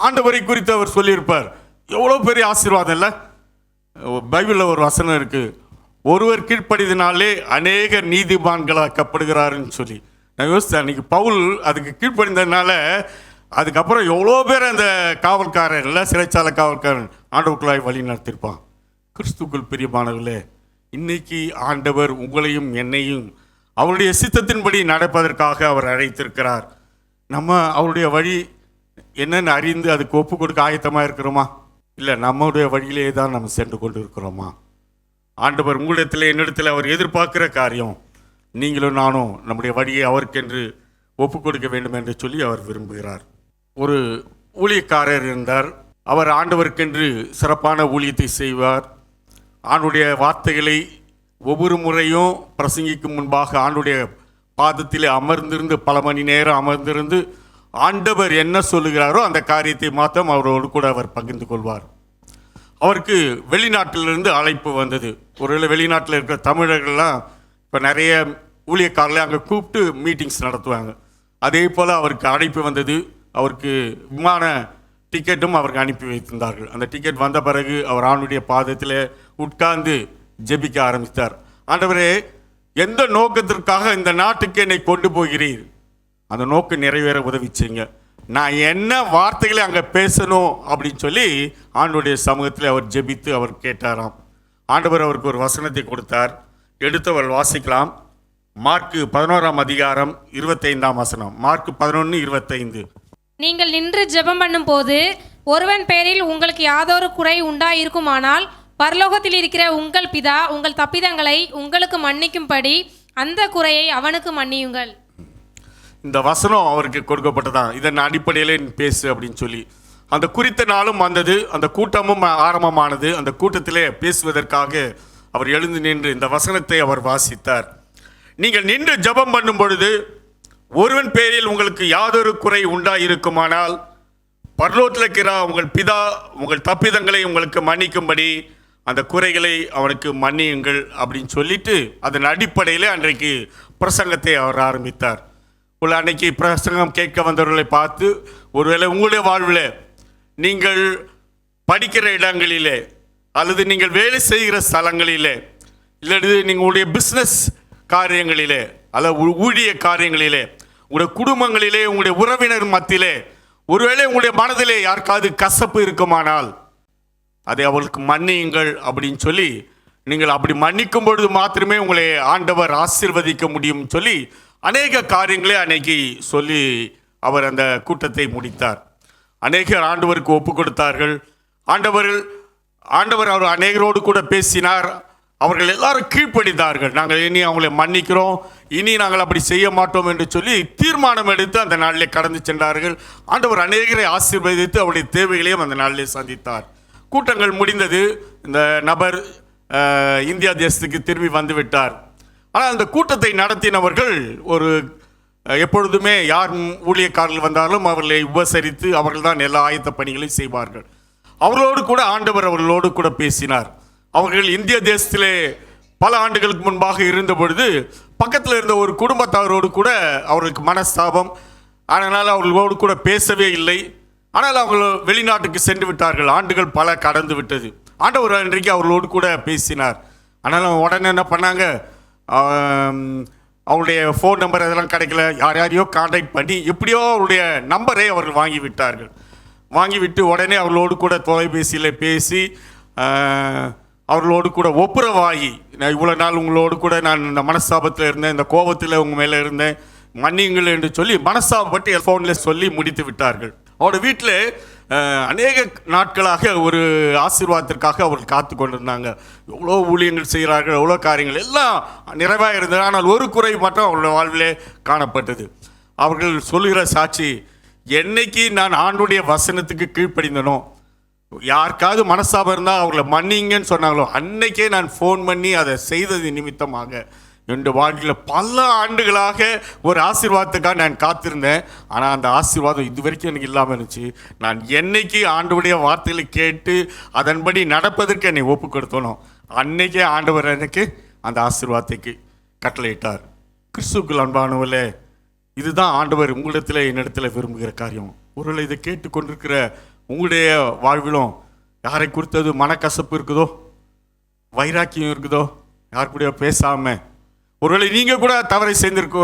ஆண்டவரை குறித்து அவர் சொல்லியிருப்பார். எவ்வளோ பெரிய ஆசீர்வாதம் இல்லை? பைபிளில் ஒரு வசனம் இருக்குது, ஒருவர் கீழ்ப்படிதினாலே அநேக நீதிமான்களாக்கப்படுகிறாருன்னு சொல்லி. நான் யோசித்தேன், அன்றைக்கி பவுல் அதுக்கு கீழ்ப்படிந்ததுனால அதுக்கப்புறம் எவ்வளோ பேர் அந்த காவல்காரன் இல்லை, சிறைச்சாலை காவல்காரன் ஆண்டவருக்குள்ளாய் வழி நடத்திருப்பான். கிறிஸ்துக்குள் பிரியமானவர்களே, இன்னைக்கு ஆண்டவர் உங்களையும் என்னையும் அவருடைய சித்தத்தின்படி நடப்பதற்காக அவர் அழைத்திருக்கிறார். நம்ம அவருடைய வழி என்னென்னு அறிந்து அதுக்கு ஒப்பு கொடுக்க ஆயத்தமாக இருக்கிறோமா? இல்லை, நம்முடைய வழியிலே தான் நம்ம சென்று கொண்டு இருக்கிறோமா? ஆண்டவர் உங்களிடத்தில் என்னிடத்தில் அவர் எதிர்பார்க்கிற காரியம், நீங்களும் நானும் நம்முடைய வழியை அவருக்கென்று ஒப்பு கொடுக்க வேண்டும் என்று சொல்லி அவர் விரும்புகிறார். ஒரு ஊழியக்காரர் இருந்தார். அவர் ஆண்டவருக்கென்று சிறப்பான ஊழியத்தை செய்வார். ஆண்டுடைய வார்த்தைகளை ஒவ்வொரு முறையும் பிரசங்கிக்கும் முன்பாக ஆண்டுடைய பாதத்தில் அமர்ந்திருந்து பல மணி நேரம் அமர்ந்திருந்து ஆண்டவர் என்ன சொல்லுகிறாரோ அந்த காரியத்தை மாத்திரம் அவரோடு கூட அவர் பகிர்ந்து கொள்வார். அவருக்கு வெளிநாட்டிலிருந்து அழைப்பு வந்தது. ஒருவேளை வெளிநாட்டில் இருக்கிற தமிழர்கள்லாம் இப்போ நிறைய ஊழியக்காரர்களை அங்கே கூப்பிட்டு மீட்டிங்ஸ் நடத்துவாங்க. அதே போல் அவருக்கு அழைப்பு வந்தது. அவருக்கு விமான டிக்கெட்டும் அவருக்கு அனுப்பி வைத்திருந்தார்கள். அந்த டிக்கெட் வந்த பிறகு அவர் ஆண்டுடைய பாதத்தில் உட்கார்ந்து ஜெபிக்க ஆரம்பித்தார். ஆண்டவரே, எந்த நோக்கத்திற்காக இந்த நாட்டுக்கு என்னை கொண்டு போகிறீர், அந்த நோக்கம் நிறைவேற உதவி செய்யுங்க. நான் என்ன வார்த்தைகளை அங்கே பேசணும் அப்படின்னு சொல்லி ஆண்டவருடைய சமூகத்தில் அவர் ஜெபித்து அவர் கேட்டாராம். ஆண்டவர் அவருக்கு ஒரு வசனத்தை கொடுத்தார். எடுத்தவர் வாசிக்கலாம். மார்க்கு 11ஆம் அதிகாரம் 25ஆம் வசனம். மார்க்கு 11:25. நீங்கள் நின்று ஜெபம் பண்ணும் போது ஒருவன் பேரில் உங்களுக்கு யாதொரு குறை உண்டாயிருக்குமானால் பரலோகத்தில் இருக்கிற உங்கள் பிதா உங்கள் தப்பிதங்களை உங்களுக்கு மன்னிக்கும்படி அந்த குறையை அவனுக்கு மன்னியுங்கள். இந்த வசனம் அவருக்கு கொடுக்கப்பட்டதான். இதன் அடிப்படையிலே பேசு அப்படின்னு சொல்லி அந்த குறித்த நாளும் வந்தது. அந்த கூட்டமும் ஆரம்பமானது. அந்த கூட்டத்திலே பேசுவதற்காக அவர் எழுந்து நின்று இந்த வசனத்தை அவர் வாசித்தார். நீங்கள் நின்று ஜெபம் பண்ணும் பொழுது ஒருவன் பேரில் உங்களுக்கு யாதொரு குறை உண்டாயிருக்குமானால் பரலோகத்தில் இருக்கிற உங்கள் பிதா உங்கள் தப்பிதங்களை உங்களுக்கு மன்னிக்கும்படி அந்த குறைகளை அவனுக்கு மன்னியுங்கள் அப்படின்னு சொல்லிட்டு அதன் அடிப்படையில் அன்றைக்கு பிரசங்கத்தை அவர் ஆரம்பித்தார். அன்னைக்கு பிரசங்கம் கேட்க வந்தவர்களை பார்த்து, ஒருவேளை உங்களுடைய வாழ்வில் நீங்கள் படிக்கிற இடங்களிலே அல்லது நீங்கள் வேலை செய்கிற ஸ்தலங்களிலே, இல்லது நீங்களுடைய பிஸ்னஸ் காரியங்களிலே, அல்லது ஊழிய காரியங்களிலே, உங்களுடைய குடும்பங்களிலே, உங்களுடைய உறவினர் மத்தியிலே ஒருவேளை உங்களுடைய மனதிலே யாருக்காவது கசப்பு இருக்குமானால் அதை அவளுக்கு மன்னியுங்கள் அப்படின்னு சொல்லி, நீங்கள் அப்படி மன்னிக்கும் பொழுது மாத்திரமே உங்களை ஆண்டவர் ஆசீர்வதிக்க முடியும் சொல்லி அநேக காரியங்களே அன்னைக்கு சொல்லி அவர் அந்த கூட்டத்தை முடித்தார். அநேகர் ஆண்டவருக்கு ஒப்பு கொடுத்தார்கள். ஆண்டவர் அவர் அநேகரோடு கூட பேசினார். அவர்கள் எல்லாரும் கீழ்ப்படிந்தார்கள். நாங்கள் இனி அவங்களை மன்னிக்கிறோம், இனி நாங்கள் அப்படி செய்ய மாட்டோம் என்று சொல்லி தீர்மானம் எடுத்து அந்த நாளிலே கடந்து சென்றார்கள். ஆண்டவர் அநேகரை ஆசீர்வதித்து அவருடைய தேவைகளையும் அந்த நாளிலே சந்தித்தார். கூட்டங்கள் முடிந்தது. இந்த நபர் இந்தியா தேசத்துக்கு திரும்பி வந்து விட்டார். ஆனால் அந்த கூட்டத்தை நடத்தினவர்கள் எப்பொழுதுமே யார் ஊழியக்காரர்கள் வந்தாலும் அவர்களை உபசரித்து அவர்கள் தான் எல்லா ஆயத்த பணிகளையும் செய்வார்கள். அவர்களோடு கூட ஆண்டவர் அவர்களோடு கூட பேசினார். அவர்கள் இந்திய தேசத்திலே பல ஆண்டுகளுக்கு முன்பாக இருந்த பொழுது பக்கத்தில் இருந்த ஒரு குடும்பத்தாரோடு கூட அவர்களுக்கு மனஸ்தாபம். அதனால் அவர்களோடு கூட பேசவே இல்லை. ஆனால் அவர்கள் வெளிநாட்டுக்கு சென்று விட்டார்கள். ஆண்டுகள் பல கடந்து விட்டது. ஆண்டவர் அன்றைக்கு அவர்களோடு கூட பேசினார். ஆனால் உடனே என்ன பண்ணாங்க, அவருடைய ஃபோன் நம்பர் அதெல்லாம் கிடைக்கல, யாரையோ கான்டாக்ட் பண்ணி எப்படியோ அவருடைய நம்பரை அவர்கள் வாங்கிவிட்டு உடனே அவர்களோடு கூட தொலைபேசியில் பேசி அவர்களோடு கூட ஒப்புரவாகி, நான் இவ்வளோ நாள் உங்களோடு கூட நான் இந்த மனஸ்தாபத்தில் இருந்தேன், இந்த கோபத்தில் உங்கள் மேலே இருந்தேன், மன்னியுங்கள் என்று சொல்லி மனஸ்தாபப்பட்டு ஃபோனில் சொல்லி முடித்து விட்டார்கள். அவரோட வீட்டில் அநேக நாட்களாக ஒரு ஆசீர்வாதத்திற்காக அவர்கள் காத்து கொண்டிருந்தாங்க. எவ்வளோ ஊழியங்கள் செய்கிறார்கள், எவ்வளோ காரியங்கள் எல்லாம் நிறைவாக இருந்தது. ஆனால் ஒரு குறை மட்டும் அவருடைய வாழ்விலே காணப்பட்டது. அவர்கள் சொல்லுகிற சாட்சி, என்னைக்கு நான் ஆண்டுடைய வசனத்துக்கு கீழ்ப்படிந்தனோ, யாருக்காவது மனஸ்தாபம் இருந்தால் அவங்கள மன்னிங்கன்னு சொன்னாங்களோ அன்னைக்கே நான் ஃபோன் பண்ணி அதை செய்தது நிமித்தமாக என்னுடைய வாழ்க்கையில் பல ஆண்டுகளாக ஒரு ஆசீர்வாதத்துக்காக நான் காத்திருந்தேன். ஆனால் அந்த ஆசீர்வாதம் இது வரைக்கும் எனக்கு இல்லாமல் இருந்துச்சு. நான் என்னைக்கு ஆண்டவருடைய வார்த்தைகளை கேட்டு அதன்படி நடப்பதற்கு என்னை ஒப்பு கொடுத்தனோ அன்னைக்கே ஆண்டவர் எனக்கு அந்த ஆசீர்வாதத்துக்கு கட்டளையிட்டார். கிறிஸ்துவுக்குள் அன்பானவர்களே, இதுதான் ஆண்டவர் உங்களிடத்தில் என்னிடத்தில் விரும்புகிற காரியம். ஒருவேளை இதை கேட்டு கொண்டிருக்கிற உங்களுடைய வாழ்விலும் யாரை குறித்தது மனக்கசப்பு இருக்குதோ, வைராக்கியம் இருக்குதோ, யார் கூட பேசாமல், ஒருவேளை நீங்கள் கூட தவறை செய்திருக்க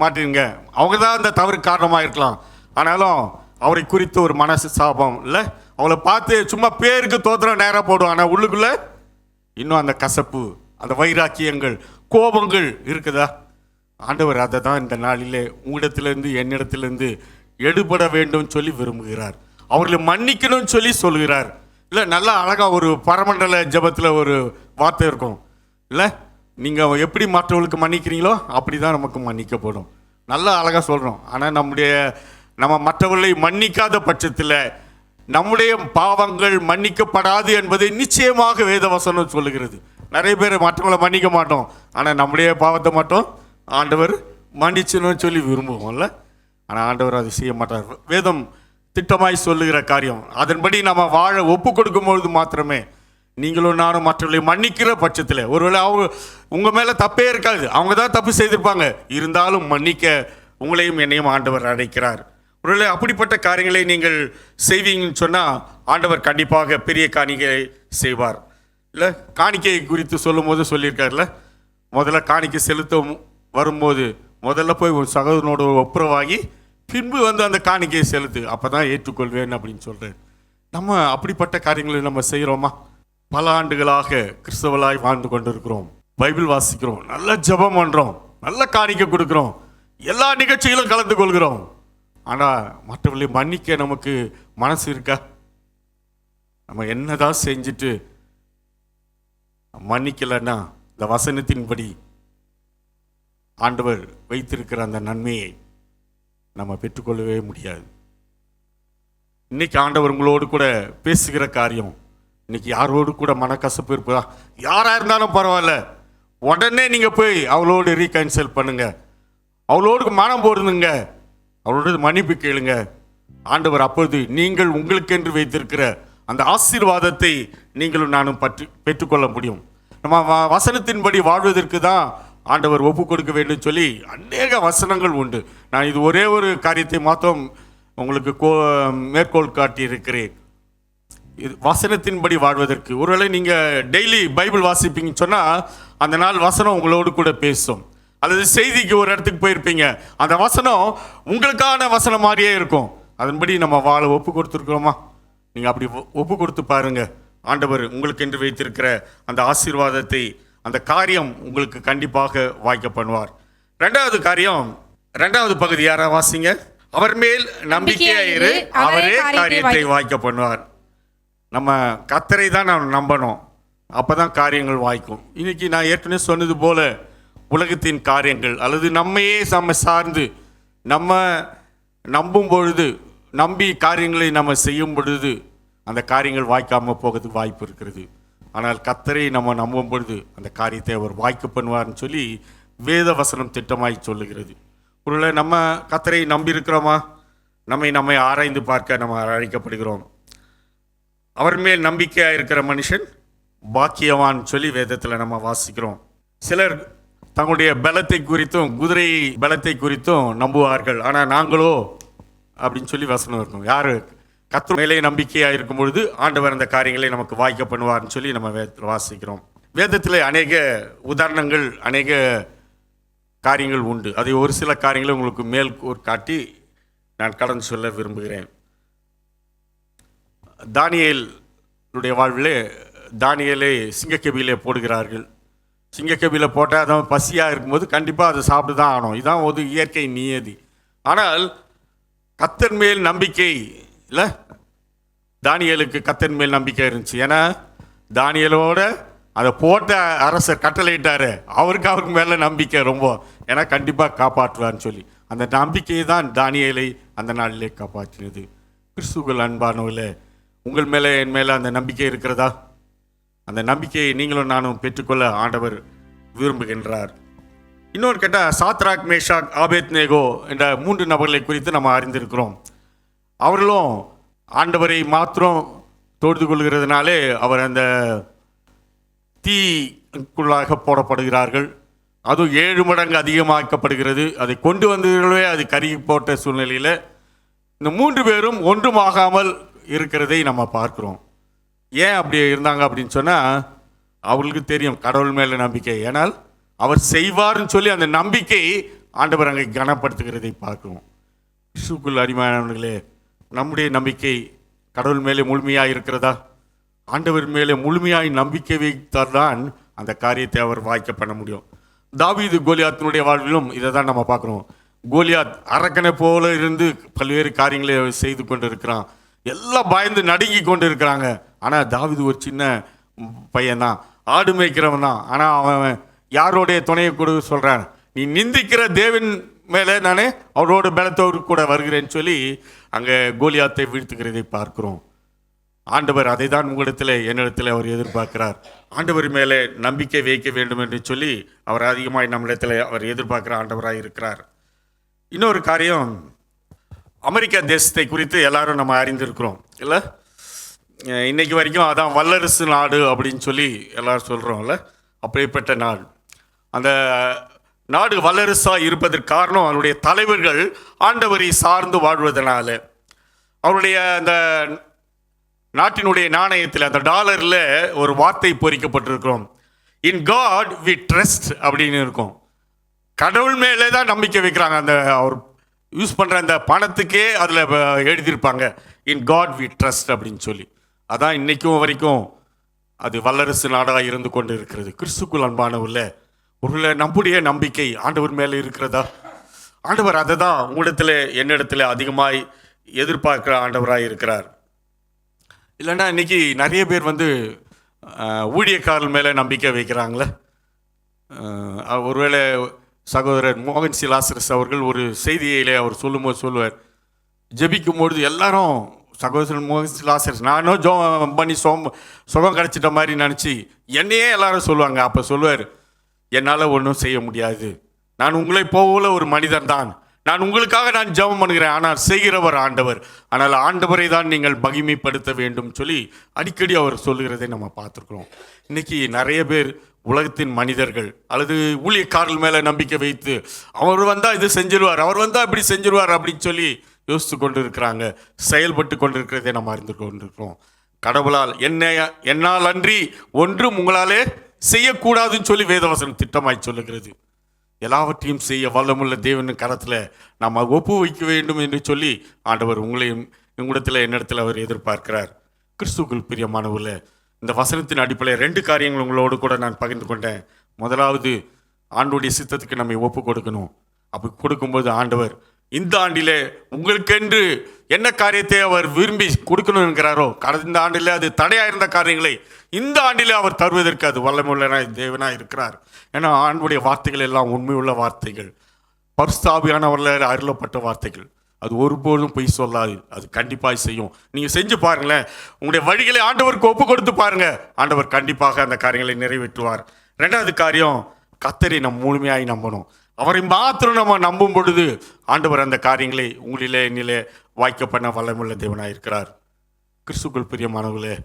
மாட்டீங்க, அவங்க தான் அந்த தவறு காரணமாக இருக்கலாம். ஆனாலும் அவரை குறித்து ஒரு மனசு சாபம் இல்லை, அவளை பார்த்து சும்மா பேருக்கு தோத்திரம் நேராக போடும். ஆனால் உள்ளுக்குள்ளே இன்னும் அந்த கசப்பு, அந்த வைராக்கியங்கள், கோபங்கள் இருக்குதா? ஆண்டவர் அதை தான் இந்த நாளிலே உங்களிடத்திலிருந்து என்னிடத்திலிருந்து எடுபட வேண்டும் சொல்லி விரும்புகிறார். அவர்களை மன்னிக்கணும்னு சொல்லி சொல்கிறார். இல்லை, நல்லா அழகாக ஒரு பரமண்டல ஜபத்தில் ஒரு வார்த்தை இருக்கும் இல்லை, நீங்கள் எப்படி மற்றவர்களுக்கு மன்னிக்கிறீங்களோ அப்படி தான் நமக்கு மன்னிக்கப்படும். நல்லா அழகாக சொல்கிறோம். ஆனால் நம்ம மற்றவர்களை மன்னிக்காத பட்சத்தில் நம்முடைய பாவங்கள் மன்னிக்கப்படாது என்பதை நிச்சயமாக வேதவசனம் சொல்லுகிறது. நிறைய பேர் மற்றவங்களை மன்னிக்க மாட்டோம், ஆனால் நம்முடைய பாவத்தை மட்டும் ஆண்டவர் மன்னிச்சணும்னு சொல்லி விரும்புவோம்ல. ஆனால் ஆண்டவர் அதை செய்ய மாட்டார். வேதம் திட்டமாய் சொல்லுகிற காரியம், அதன்படி நம்ம வாழ ஒப்பு கொடுக்கும்பொழுது மாத்திரமே நீங்களும் நானும் மற்றவர்களை மன்னிக்கிற பட்சத்தில், ஒருவேளை அவங்க உங்கள் மேலே தப்பே இருக்காது, அவங்க தான் தப்பு செய்திருப்பாங்க, இருந்தாலும் மன்னிக்க உங்களையும் என்னையும் ஆண்டவர் அழைக்கிறார். ஒருவேளை அப்படிப்பட்ட காரியங்களை நீங்கள் செய்வீங்கன்னு சொன்னால் ஆண்டவர் கண்டிப்பாக பெரிய காணிக்கை செய்வார். இல்லை, காணிக்கை குறித்து சொல்லும் போது சொல்லியிருக்காருல்ல, முதல்ல காணிக்கை செலுத்த வரும்போது முதல்ல போய் ஒரு சகோதரனோட ஒப்புரவாகி பின்பு வந்து அந்த காணிக்கையை செலுத்து, அப்போ தான் ஏற்றுக்கொள்வேன் அப்படின்னு சொல்கிறேன். நம்ம அப்படிப்பட்ட காரியங்களை நம்ம செய்கிறோமா? பல ஆண்டுகளாக கிறிஸ்தவர்களாய் வாழ்ந்து கொண்டிருக்கிறோம், பைபிள் வாசிக்கிறோம், நல்ல ஜெபம் பண்ணுறோம், நல்ல காணிக்கை கொடுக்குறோம், எல்லா நிகழ்ச்சிகளும் கலந்து கொள்கிறோம். ஆனால் மற்றவர்களை மன்னிக்க நமக்கு மனசு இருக்கா? நம்ம என்னதான் செஞ்சுட்டு மன்னிக்கலைன்னா இந்த வசனத்தின்படி ஆண்டவர் வைத்திருக்கிற அந்த நன்மையை நம்ம பெற்றுக்கொள்ளவே முடியாது. இன்னைக்கு ஆண்டவர் உங்களோடு கூட பேசுகிற காரியம், இன்னைக்கு யாரோடு கூட மனக்கசப்பு இருப்பதா, யாராக இருந்தாலும் பரவாயில்ல, உடனே நீங்கள் போய் அவளோடு ரீகன்சல் பண்ணுங்க, அவளோடு மனம் போடுங்க, அவளோட மன்னிப்பு கேளுங்க. ஆண்டவர் அப்பொழுது நீங்கள் உங்களுக்கென்று வைத்திருக்கிற அந்த ஆசீர்வாதத்தை நீங்களும் நானும் பெற்றுக்கொள்ள முடியும். நம்ம வசனத்தின்படி வாழ்வதற்கு தான் ஆண்டவர் ஒப்பு கொடுக்க வேண்டும் சொல்லி அநேக வசனங்கள் உண்டு. நான் இது ஒரே ஒரு காரியத்தை மாத்திரம் உங்களுக்கு மேற்கோள் காட்டி இருக்கிறேன். இது வசனத்தின்படி வாழ்வதற்கு. ஒருவேளை நீங்கள் டெய்லி பைபிள் வாசிப்பீங்கன்னு சொன்னால் அந்த நாள் வசனம் உங்களோடு கூட பேசும். அல்லது செய்திக்கு ஒரு இடத்துக்கு போயிருப்பீங்க, அந்த வசனம் உங்களுக்கான வசனம் மாதிரியே இருக்கும். அதன்படி நம்ம வாழ ஒப்பு கொடுத்துருக்குறோமா? நீங்கள் அப்படி ஒப்பு கொடுத்து பாருங்க. ஆண்டவர் உங்களுக்கு என்று வைத்திருக்கிற அந்த ஆசீர்வாதத்தை, அந்த காரியம் உங்களுக்கு கண்டிப்பாக வாய்க்க பண்ணுவார். ரெண்டாவது காரியம், ரெண்டாவது பகுதி யாரா வாசிங்க. அவர் மேல் நம்பிக்கையாயிரு, அவரே காரியத்தை வாய்க்க பண்ணுவார். நம்ம கர்த்தரை தான் நாம் நம்பணும், அப்பதான் காரியங்கள் வாய்க்கும். இன்னைக்கு நான் ஏற்கனவே சொன்னது போல உலகத்தின் காரியங்கள் அல்லது நம்மையே நம்ம சார்ந்து நம்ம நம்பும் பொழுது, நம்பி காரியங்களை நம்ம செய்யும் பொழுது அந்த காரியங்கள் வாய்க்காமல் போகிறதுக்கு வாய்ப்பு இருக்கிறது. ஆனால் கர்த்தரை நம்ம நம்பும் பொழுது அந்த காரியத்தை அவர் வாய்க்க பண்ணுவார்னு சொல்லி வேத வசனம் திட்டமாய் சொல்லுகிறது. ஒருவேளை நம்ம கர்த்தரை நம்பி இருக்கிறோமா? நம்மை ஆராய்ந்து பார்க்க நம்ம அழைக்கப்படுகிறோம். அவர் மேல் நம்பிக்கையாக இருக்கிற மனுஷன் பாக்கியவான் சொல்லி வேதத்தில் நம்ம வாசிக்கிறோம். சிலர் தங்களுடைய பலத்தை குறித்தும் குதிரை பலத்தை குறித்தும் நம்புவார்கள், ஆனால் நாங்களோ அப்படின்னு சொல்லி வசனம் இருக்கும். யார் கர்த்தர் மேலே நம்பிக்கையாக இருக்கும் பொழுது ஆண்டவர் அந்த காரியங்களை நமக்கு வாய்க்க பண்ணுவார்னு சொல்லி நம்ம வேதத்தில் வாசிக்கிறோம். வேதத்தில் அநேக உதாரணங்கள், அநேக காரியங்கள் உண்டு. அதை ஒரு சில காரியங்களை உங்களுக்கு மேல் காட்டி நான் கடந்து சொல்ல விரும்புகிறேன். தானியேலுடைய வாழ்விலே தானியேலை சிங்கக்கெபியிலே போடுகிறார்கள். சிங்கக்கெபியில் போட்டால் அதான் பசியாக இருக்கும்போது கண்டிப்பாக அதை சாப்பிட்டு தான் ஆகணும். இதுதான் ஒரு இயற்கை நியதி. ஆனால் கர்த்தர் மேல் நம்பிக்கை இல்லை, தானியேலுக்கு கர்த்தர் மேல் நம்பிக்கை இருந்துச்சு. ஏன்னா தானியேலோட அதை போட்ட அரசர் கட்டளையிட்டாரு, அவருக்கு மேலே நம்பிக்கை ரொம்ப, ஏன்னா கண்டிப்பாக காப்பாற்றுவார்னு சொல்லி அந்த நம்பிக்கையை தான் தானியேலை அந்த நாளிலே காப்பாற்றினது. கிறிஸ்துவுக்குள் அன்பானவர்களே, உங்கள் மேலே என் மேலே அந்த நம்பிக்கை இருக்கிறதா? அந்த நம்பிக்கையை நீங்களும் நானும் பெற்றுக்கொள்ள ஆண்டவர் விரும்புகின்றார். இன்னொரு கேட்டால் சாத்ராக், மேஷாக், ஆபேத்நேகோ என்ற 3 நபர்களை குறித்து நம்ம அறிந்திருக்கிறோம். அவர்களும் ஆண்டவரை மாத்திரம் தொழுது கொள்கிறதுனாலே அவர் அந்த தீக்குள்ளாக போடப்படுகிறார்கள். அதுவும் 7 மடங்கு அதிகமாக்கப்படுகிறது. அதை கொண்டு வந்தவர்களே அது கருகி போட்ட சூழ்நிலையில் இந்த 3 பேரும் ஒன்றுமாகாமல் இருக்கிறதை நம்ம பார்க்குறோம். ஏன் அப்படி இருந்தாங்க அப்படின்னு சொன்னால், அவங்களுக்கு தெரியும் கடவுள் மேலே நம்பிக்கை, ஏனால் அவர் செய்வார்னு சொல்லி அந்த நம்பிக்கை ஆண்டவர் அங்கே கனப்படுத்துகிறதை பார்க்கிறோம். கிறிஸ்துவுக்குள் அடிமையானவர்களே, நம்முடைய நம்பிக்கை கடவுள் மேலே முழுமையாக இருக்கிறதா? ஆண்டவர் மேலே முழுமையாய் நம்பிக்கை வைத்தால் தான் அந்த காரியத்தை அவர் வாய்க்க பண்ண முடியும். தாவீது கோலியாத்தினுடைய வாழ்விலும் இதை தான் நம்ம பார்க்குறோம். கோலியாத் அரக்கனை போல இருந்து பல்வேறு காரியங்களை செய்து கொண்டு இருக்கிறான். எல்லாம் பயந்து நடுங்கி கொண்டு இருக்கிறாங்க. ஆனால் தாவீது ஒரு சின்ன பையன்தான், ஆடு மேய்க்கிறவன் தான். ஆனால் அவன் யாரோடைய துணையை கொடுக்க சொல்கிறான், நீ நிந்திக்கிற தேவன் மேலே நானே அவரோட பலத்தோடு கூட வருகிறேன்னு சொல்லி அங்கே கோலியாத்தை வீழ்த்துகிறதை பார்க்கிறோம். ஆண்டவர் அதை தான் உங்களிடத்தில் என்னிடத்தில் அவர் எதிர்பார்க்கிறார். ஆண்டவர் மேலே நம்பிக்கை வைக்க வேண்டும் என்று சொல்லி அவர் அதிகமாக நம்மிடத்தில் அவர் எதிர்பார்க்குற ஆண்டவராக இருக்கிறார். இன்னொரு காரியம், அமெரிக்கா தேசத்தை குறித்து எல்லாரும் நம்ம அறிந்திருக்கிறோம் இல்லை? இன்னைக்கு வரைக்கும் அதான் வல்லரசு நாடு அப்படின்னு சொல்லி எல்லாரும் சொல்கிறோம்ல. அப்படிப்பட்ட நாடு, அந்த நாடு வல்லரசாக இருப்பதற்கு காரணம் அவருடைய தலைவர்கள் ஆண்டவரை சார்ந்து வாழ்வதனால. அவருடைய அந்த நாட்டினுடைய நாணயத்தில், அந்த டாலரில் ஒரு வார்த்தை பொறிக்கப்பட்டிருக்கிறோம், இன் காட் வி ட்ரஸ்ட் அப்படின்னு இருக்கும். கடவுள் மேலே தான் நம்பிக்கை வைக்கிறாங்க. அந்த அவர் யூஸ் பண்ணுற அந்த பணத்துக்கே அதில் எழுதியிருப்பாங்க, இன் காட் வி ட்ரஸ்ட் அப்படின்னு சொல்லி. அதான் இன்றைக்கும் வரைக்கும் அது வல்லரசு நாடாக இருந்து கொண்டு இருக்கிறது. கிறிஸ்துக்குள் அன்பானவர்களே, ஒரு நம்முடைய நம்பிக்கை ஆண்டவர் மேலே இருக்கிறதா? ஆண்டவர் அதை தான் உங்களிடத்தில் என்னிடத்தில் அதிகமாய் எதிர்பார்க்குற ஆண்டவராக இருக்கிறார். இல்லைன்னா இன்றைக்கி நிறைய பேர் ஊழியக்காரர் மேலே நம்பிக்கை வைக்கிறாங்களே. ஒருவேளை சகோதரர் மோகன் சிலாசரஸ் அவர்கள் ஒரு செய்தியிலே அவர் சொல்லும்போது சொல்லுவார், ஜெபிக்கும்பொழுது எல்லாரும் சகோதரன் மோகன் சிலாசரஸ் நானும் ஜோம் பண்ணி சுகம் கிடச்சிட்ட மாதிரி நினச்சி என்னையே எல்லாரும் சொல்லுவாங்க. அப்போ சொல்லுவார், என்னால் ஒன்றும் செய்ய முடியாது, நான் உங்களை போல ஒரு மனிதன் தான், நான் உங்களுக்காக நான் ஜெபம் பண்ணுகிறேன், ஆனால் செய்கிறவர் ஆண்டவர், ஆனால் ஆண்டவரை தான் நீங்கள் மகிமைப்படுத்த வேண்டும் சொல்லி அடிக்கடி அவர் சொல்லுகிறதை நம்ம பார்த்துருக்குறோம். இன்றைக்கி நிறைய பேர் உலகத்தின் மனிதர்கள் அல்லது ஊழியக்காரர்கள் மேலே நம்பிக்கை வைத்து அவர் வந்தால் இது செஞ்சிருவார், அவர் வந்தால் இப்படி செஞ்சிருவார் அப்படின்னு சொல்லி யோசித்து கொண்டு இருக்கிறாங்க, செயல்பட்டு கொண்டு இருக்கிறதை நம்ம அறிந்து கொண்டிருக்கிறோம். கடவுளால் என்னால் அன்றி ஒன்றும் உங்களாலே செய்யக்கூடாதுன்னு சொல்லி வேதவசனம் திட்டமாய் சொல்லுகிறது. எல்லாவற்றையும் செய்ய வல்லமுள்ள தேவனின் கரத்தில் நாம் ஒப்பு வைக்க வேண்டும் என்று சொல்லி ஆண்டவர் உங்களையும் உங்களிடத்தில் என்னிடத்தில் அவர் எதிர்பார்க்கிறார். கிறிஸ்துவுக்குள் பிரியமானவர்களே, இந்த வசனத்தின் அடிப்படையில் 2 காரியங்கள் உங்களோடு கூட நான் பகிர்ந்து கொண்டேன். முதலாவது, ஆண்டவருடைய சித்தத்துக்கு நம்மை ஒப்பு கொடுக்கணும். அப்படி கொடுக்கும்போது ஆண்டவர் இந்த ஆண்டிலே உங்களுக்கென்று என்ன காரியத்தை அவர் விரும்பி கொடுக்கணும் என்கிறாரோ, கடந்த ஆண்டிலே அது தடையாக இருந்த காரியங்களை இந்த ஆண்டிலே அவர் தருவதற்கு அது வல்லமுள்ள தேவனாக இருக்கிறார். ஏன்னா ஆண்டுடைய வார்த்தைகள் எல்லாம் உண்மையுள்ள வார்த்தைகள், பரிசுத்தாவியானவர்களால் அருளப்பட்ட வார்த்தைகள். அது ஒருபோதும் பொய் சொல்லாது, அது கண்டிப்பாக செய்யும். நீங்கள் செஞ்சு பாருங்களேன், உங்களுடைய வழிகளை ஆண்டவருக்கு ஒப்பு கொடுத்து பாருங்க, ஆண்டவர் கண்டிப்பாக அந்த காரியங்களை நிறைவேற்றுவார். 2வது காரியம், கர்த்தரை நம்ம முழுமையாய் நம்பணும். அவரை மாத்திரம் நம்ம நம்பும் பொழுது ஆண்டவர் அந்த காரியங்களை உங்களிலே என்னிலே வாய்க்க பண்ண வல்லமுள்ள தேவனாக இருக்கிறார். கிறிஸ்துக்குள் பிரியமானவர்களே,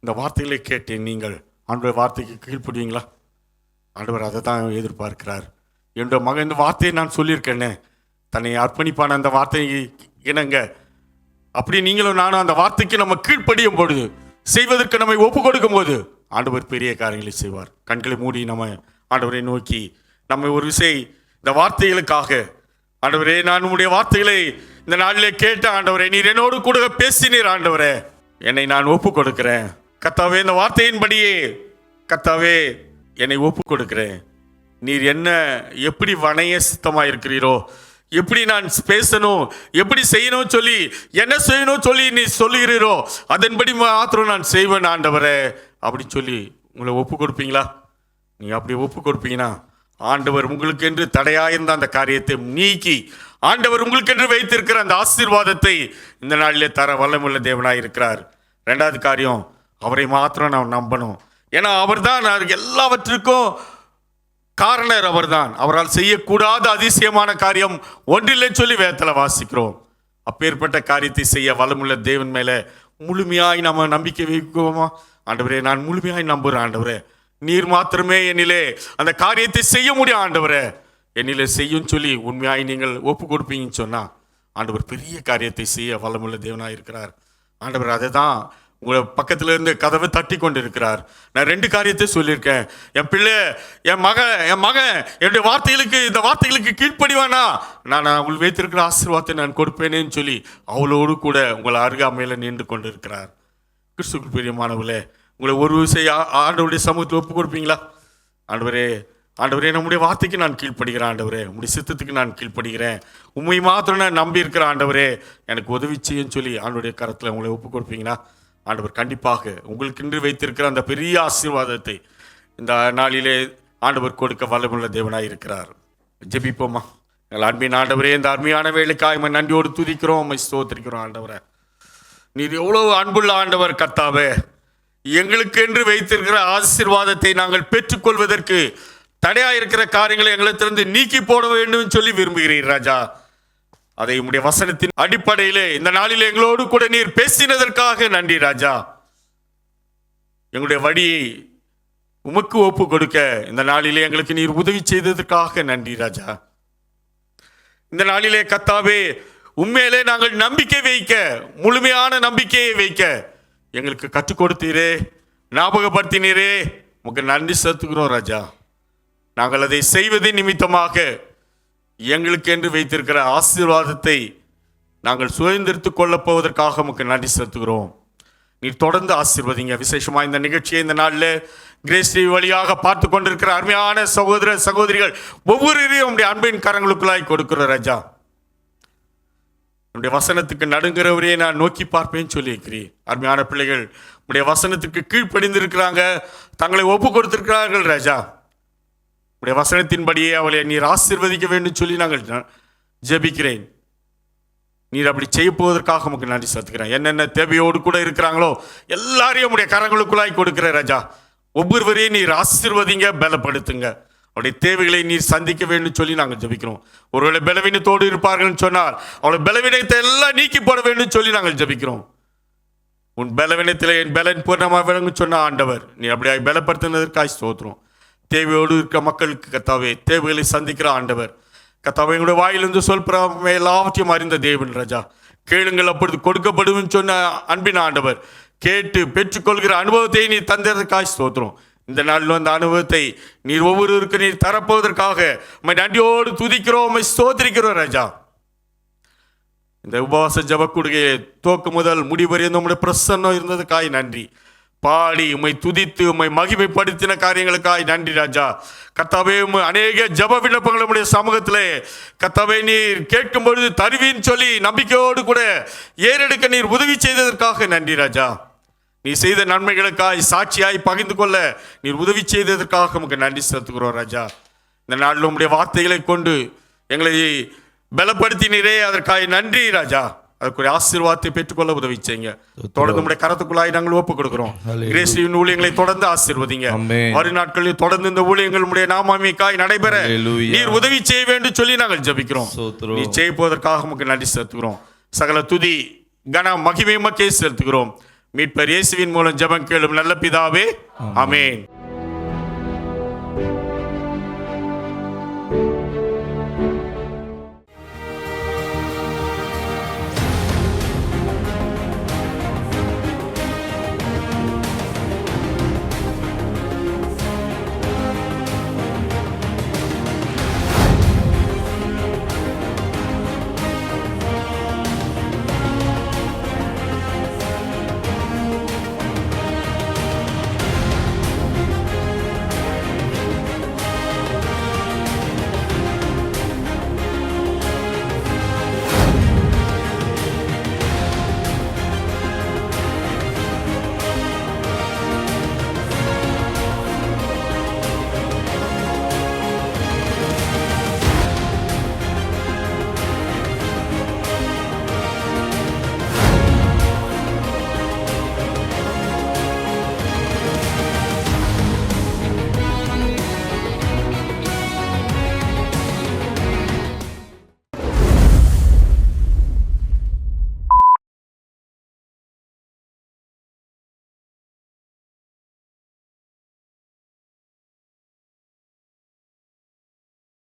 இந்த வார்த்தைகளை கேட்டு நீங்கள் ஆண்டவர் வார்த்தைக்கு கீழ்ப்படுவீங்களா? ஆண்டவர் அதை தான் எதிர்பார்க்கிறார். என்னுடைய மகன் இந்த வார்த்தையை நான் சொல்லியிருக்கேனே, தன்னை அர்ப்பணிப்பான அந்த வார்த்தையை இணங்க, அப்படி நீங்களும் நானும் அந்த வார்த்தைக்கு நம்ம கீழ்ப்படியும் பொழுது, செய்வதற்கு நம்மை ஒப்பு கொடுக்கும் போது ஆண்டவர் பெரிய காரியங்களை செய்வார். கண்களை மூடி நம்ம ஆண்டவரை நோக்கி நம்ம ஒரு விசை இந்த வார்த்தைகளுக்காக, ஆண்டவரே நான் உம்முடைய வார்த்தைகளை இந்த நாளிலே கேட்ட ஆண்டவரே, நீர் என்னோடு கூட பேசினீர் ஆண்டவரே, என்னை நான் ஒப்பு கொடுக்கிறேன் கர்த்தாவே. இந்த வார்த்தையின்படியே கர்த்தாவே என்னை ஒப்பு கொடுக்கிறேன். நீர் என்ன எப்படி வணைய சித்தமாக இருக்கிறீரோ, எப்படி நான் பேசணும், எப்படி செய்யணும் சொல்லி, என்ன செய்யணும் சொல்லி நீ சொல்லுகிறீரோ அதன்படி மாத்திரம் நான் செய்வேன் ஆண்டவரே அப்படின்னு சொல்லி உங்களை ஒப்பு கொடுப்பீங்களா? நீங்கள் அப்படி ஒப்பு கொடுப்பீங்கன்னா ஆண்டவர் உங்களுக்கென்று தடையாயிருந்த அந்த காரியத்தை நீக்கி ஆண்டவர் உங்களுக்கென்று வைத்திருக்கிற அந்த ஆசீர்வாதத்தை இந்த நாளிலே தர வல்லமுள்ள தேவனாக இருக்கிறார். 2வது காரியம், அவரை மாத்திரம் நாம் நம்பணும். ஏன்னா அவர் தான் எல்லாவற்றுக்கும் காரணர். அவர் தான். அவரால் செய்யக்கூடாத அதிசயமான காரியம் ஒன்றில்லைன்னு சொல்லி வேதத்தில் வாசிக்கிறோம். அப்பேற்பட்ட காரியத்தை செய்ய வல்லமுள்ள தேவன் மேலே முழுமையாய் நம்ம நம்பிக்கை வைக்குவோமா? ஆண்டவரே நான் முழுமையாய் நம்புகிறேன் ஆண்டவரே, நீர் மாத்திரமே என்னிலே அந்த காரியத்தை செய்ய முடியும் ஆண்டவரே, என்னிலே செய்யும் சொல்லி உண்மையாய் நீங்கள் ஒப்பு கொடுப்பீங்கன்னு சொன்னால் ஆண்டவர் பெரிய காரியத்தை செய்ய வல்லமுள்ள தேவனாக இருக்கிறார். ஆண்டவர் அதை தான் உங்களை பக்கத்தில் இருந்து கதவை தட்டி கொண்டு இருக்கிறார். நான் 2 காரியத்தை சொல்லியிருக்கேன். என் பிள்ளை, என் மகன் என்னுடைய வார்த்தைகளுக்கு, இந்த வார்த்தைகளுக்கு கீழ்ப்படிவானா நான் அவள் வைத்திருக்கிற ஆசீர்வாதத்தை நான் கொடுப்பேனேன்னு சொல்லி அவளோடு கூட உங்களை அருகாமையில் நின்று கொண்டு இருக்கிறார். கிறிஸ்துவுக்கு பிரியமானவர்களே, உங்களை ஒரு விஷயம் ஆண்டவருடைய சமூகத்தில் ஒப்பு கொடுப்பீங்களா? ஆண்டவரே நம்முடைய வார்த்தைக்கு நான் கீழ்ப்படுகிறேன் ஆண்டவரே, உங்களுடைய சித்தத்துக்கு நான் கீழ்ப்படுகிறேன், உண்மை மாத்திரம் நான் நம்பி இருக்கிறேன் ஆண்டவரே, எனக்கு உதவி செய்யன்னு சொல்லி ஆண்டவருடைய கரத்தில் உங்களை ஒப்பு கொடுப்பீங்கன்னா ஆண்டவர் கண்டிப்பாக உங்களுக்கு வைத்திருக்கிற அந்த பெரிய ஆசீர்வாதத்தை இந்த நாளிலே ஆண்டவர் கொடுக்க வல்லமுள்ள தேவனாக இருக்கிறார். ஜெபிப்போமா? எங்கள் அன்பின் ஆண்டவரே, இந்த அருமையான வேலைக்காக நன்றியோடு துதிக்கிறோம், ஸ்தோத்திரிக்கிறோம் ஆண்டவரே. நீர் எவ்வளவு அன்புள்ள ஆண்டவர் கர்த்தாவே, எங்களுக்கு என்று வைத்திருக்கிற ஆசீர்வாதத்தை நாங்கள் பெற்றுக்கொள்வதற்கு தடையாக இருக்கிற காரியங்களை எங்களிடத்திலிருந்து நீக்கி போட வேண்டும் சொல்லி விரும்புகிறீர் ராஜா. அதை உம்முடைய வசனத்தின் அடிப்படையிலே இந்த நாளில் எங்களோடு கூட நீர் பேசினதற்காக நன்றி ராஜா. எங்களுடைய வழியை உமக்கு ஒப்பு கொடுக்க இந்த நாளிலே எங்களுக்கு நீர் உதவி செய்ததற்காக நன்றி ராஜா. இந்த நாளிலே கர்த்தாவே உண்மையிலே நாங்கள் நம்பிக்கை வைக்க, முழுமையான நம்பிக்கையை வைக்க எங்களுக்கு கற்றுக் கொடுத்தீரே, ஞாபகப்படுத்தினீரே, உமக்கு நன்றி செலுத்துகிறோம் ராஜா. நாங்கள் அதை செய்வதின் நிமித்தமாக எங்களுக்கு என்று வைத்திருக்கிற ஆசீர்வாதத்தை நாங்கள் சுதந்திரித்துக் கொள்ளப் போவதற்காக உமக்கு நன்றி செலுத்துகிறோம். நீர் தொடர்ந்து ஆசீர்வதிங்க. விசேஷமாக இந்த நிகழ்ச்சியை இந்த நாளில் கிரேஸ் டிவி வழியாக பார்த்து கொண்டிருக்கிற அருமையான சகோதர சகோதரிகள் ஒவ்வொருவரையும் உடைய அன்பின் கரங்களுக்குள்ளாய் கொடுக்கிற ராஜா. உடைய வசனத்துக்கு நடுங்கிறவரே நான் நோக்கி பார்ப்பேன்னு சொல்லியிருக்கிறேன். அருமையான பிள்ளைகள் உடைய வசனத்துக்கு கீழ்ப்படிந்திருக்கிறாங்க, தங்களை ஒப்பு கொடுத்திருக்கிறார்கள் ராஜா. உடைய வசனத்தின்படியே அவளை நீர் ஆசீர்வதிக்க வேண்டும் சொல்லி நாங்கள் ஜெபிக்கிறேன். நீர் அப்படி செய்ய போவதற்காக உமக்கு நன்றி செலுத்துகிறேன். என்னென்ன தேவையோடு கூட இருக்கிறாங்களோ எல்லாரையும் உடைய கரங்களுக்குள்ளாய் கொடுக்கிற ராஜா. ஒவ்வொருவரையும் நீர் ஆசீர்வதிங்க, பலப்படுத்துங்க. அவருடைய தேவைகளை நீர் சந்திக்க வேண்டும் சொல்லி நாங்கள் ஜெபிக்கிறோம். ஒருவேளை பலவீனத்தோடு இருப்பார்கள் சொன்னால் அவளை பலவீனத்தை எல்லாம் நீக்கி போட வேண்டும் சொல்லி நாங்கள் ஜெபிக்கிறோம். உன் பலவீனத்தில் என் பலன் பூர்ணமாக விளங்கும் சொன்ன ஆண்டவர், நீ அப்படியே பலப்படுத்தினதற்காக ஸ்தோத்திரம். தேவையோடு இருக்க மக்களுக்கு கர்த்தாவே தேவைகளை சந்திக்கிற ஆண்டவர் கர்த்தாவே, எங்களுடைய வாயிலிருந்து சொல்புறாமே எல்லாவற்றையும் அறிந்த தேவன் ராஜா. கேளுங்கள் அப்பொழுது கொடுக்கப்படும் சொன்ன அன்பின் ஆண்டவர், கேட்டு பெற்றுக்கொள்கிற அனுபவத்தை நீர் தந்ததற்காய் ஸ்தோத்திரம். இந்த நாளில் அந்த அனுபவத்தை நீர் ஒவ்வொருவருக்கு நீர் தரப்போவதற்காக உம்மை நன்றியோடு துதிக்கிறோம், உம்மை ஸ்தோத்திரிக்கிறோம் ராஜா. இந்த உபவாச ஜபக்கூடுகையை துவக்கு முதல் முடிவரை நம்முடைய பிரசன்னம் இருந்ததுக்காய் நன்றி. பாடி உம்மை துதித்து உம்மை மகிமைப்படுத்தின காரியங்களுக்காய் நன்றி ராஜா. கர்த்தாவே, அநேக ஜப விண்ணப்பங்கள் நம்முடைய சமூகத்திலே கர்த்தாவே நீர் கேட்கும் பொழுது தருவின்னு சொல்லி நம்பிக்கையோடு கூட ஏறெடுக்க நீர் உதவி செய்ததற்காக நன்றி ராஜா. நீ செய்த நன்மைகளுக்காய் சாட்சியாய் பகிர்ந்து கொள்ள நீர் உதவி செய்ததற்காக உமக்கு நன்றி செலுத்துகிறோம் ராஜா. இந்த நாளில் உம்முடைய வார்த்தைகளை கொண்டு எங்களை பலப்படுத்தினீரே, அதற்காக நன்றி ராஜா. அதற்குரிய ஆசீர்வாதத்தை பெற்றுக்கொள்ள உதவி செய்யுங்க. தொடர்ந்து நம்முடைய கரத்துக்குள்ளாய் நாங்கள் ஒப்புக் கொடுக்கிறோம். கிரேஸ் டிவியின் ஊழியங்களை தொடர்ந்து ஆசீர்வதிங்க. வரும் நாட்களில் தொடர்ந்து இந்த ஊழியங்கள் நம்முடைய நாமமிக்காய் நடைபெற நீர் உதவி செய்ய வேண்டும் சொல்லி நாங்கள் ஜெபிக்கிறோம். நீ செய்வதற்காக உமக்கு நன்றி செலுத்துகிறோம். சகல துதி கன மகிமை மக்கே செலுத்துகிறோம். மீட்பர் இயேசுவின் மூலம் ஜெபம் கேளும் நல்ல பிதாவே, ஆமென்.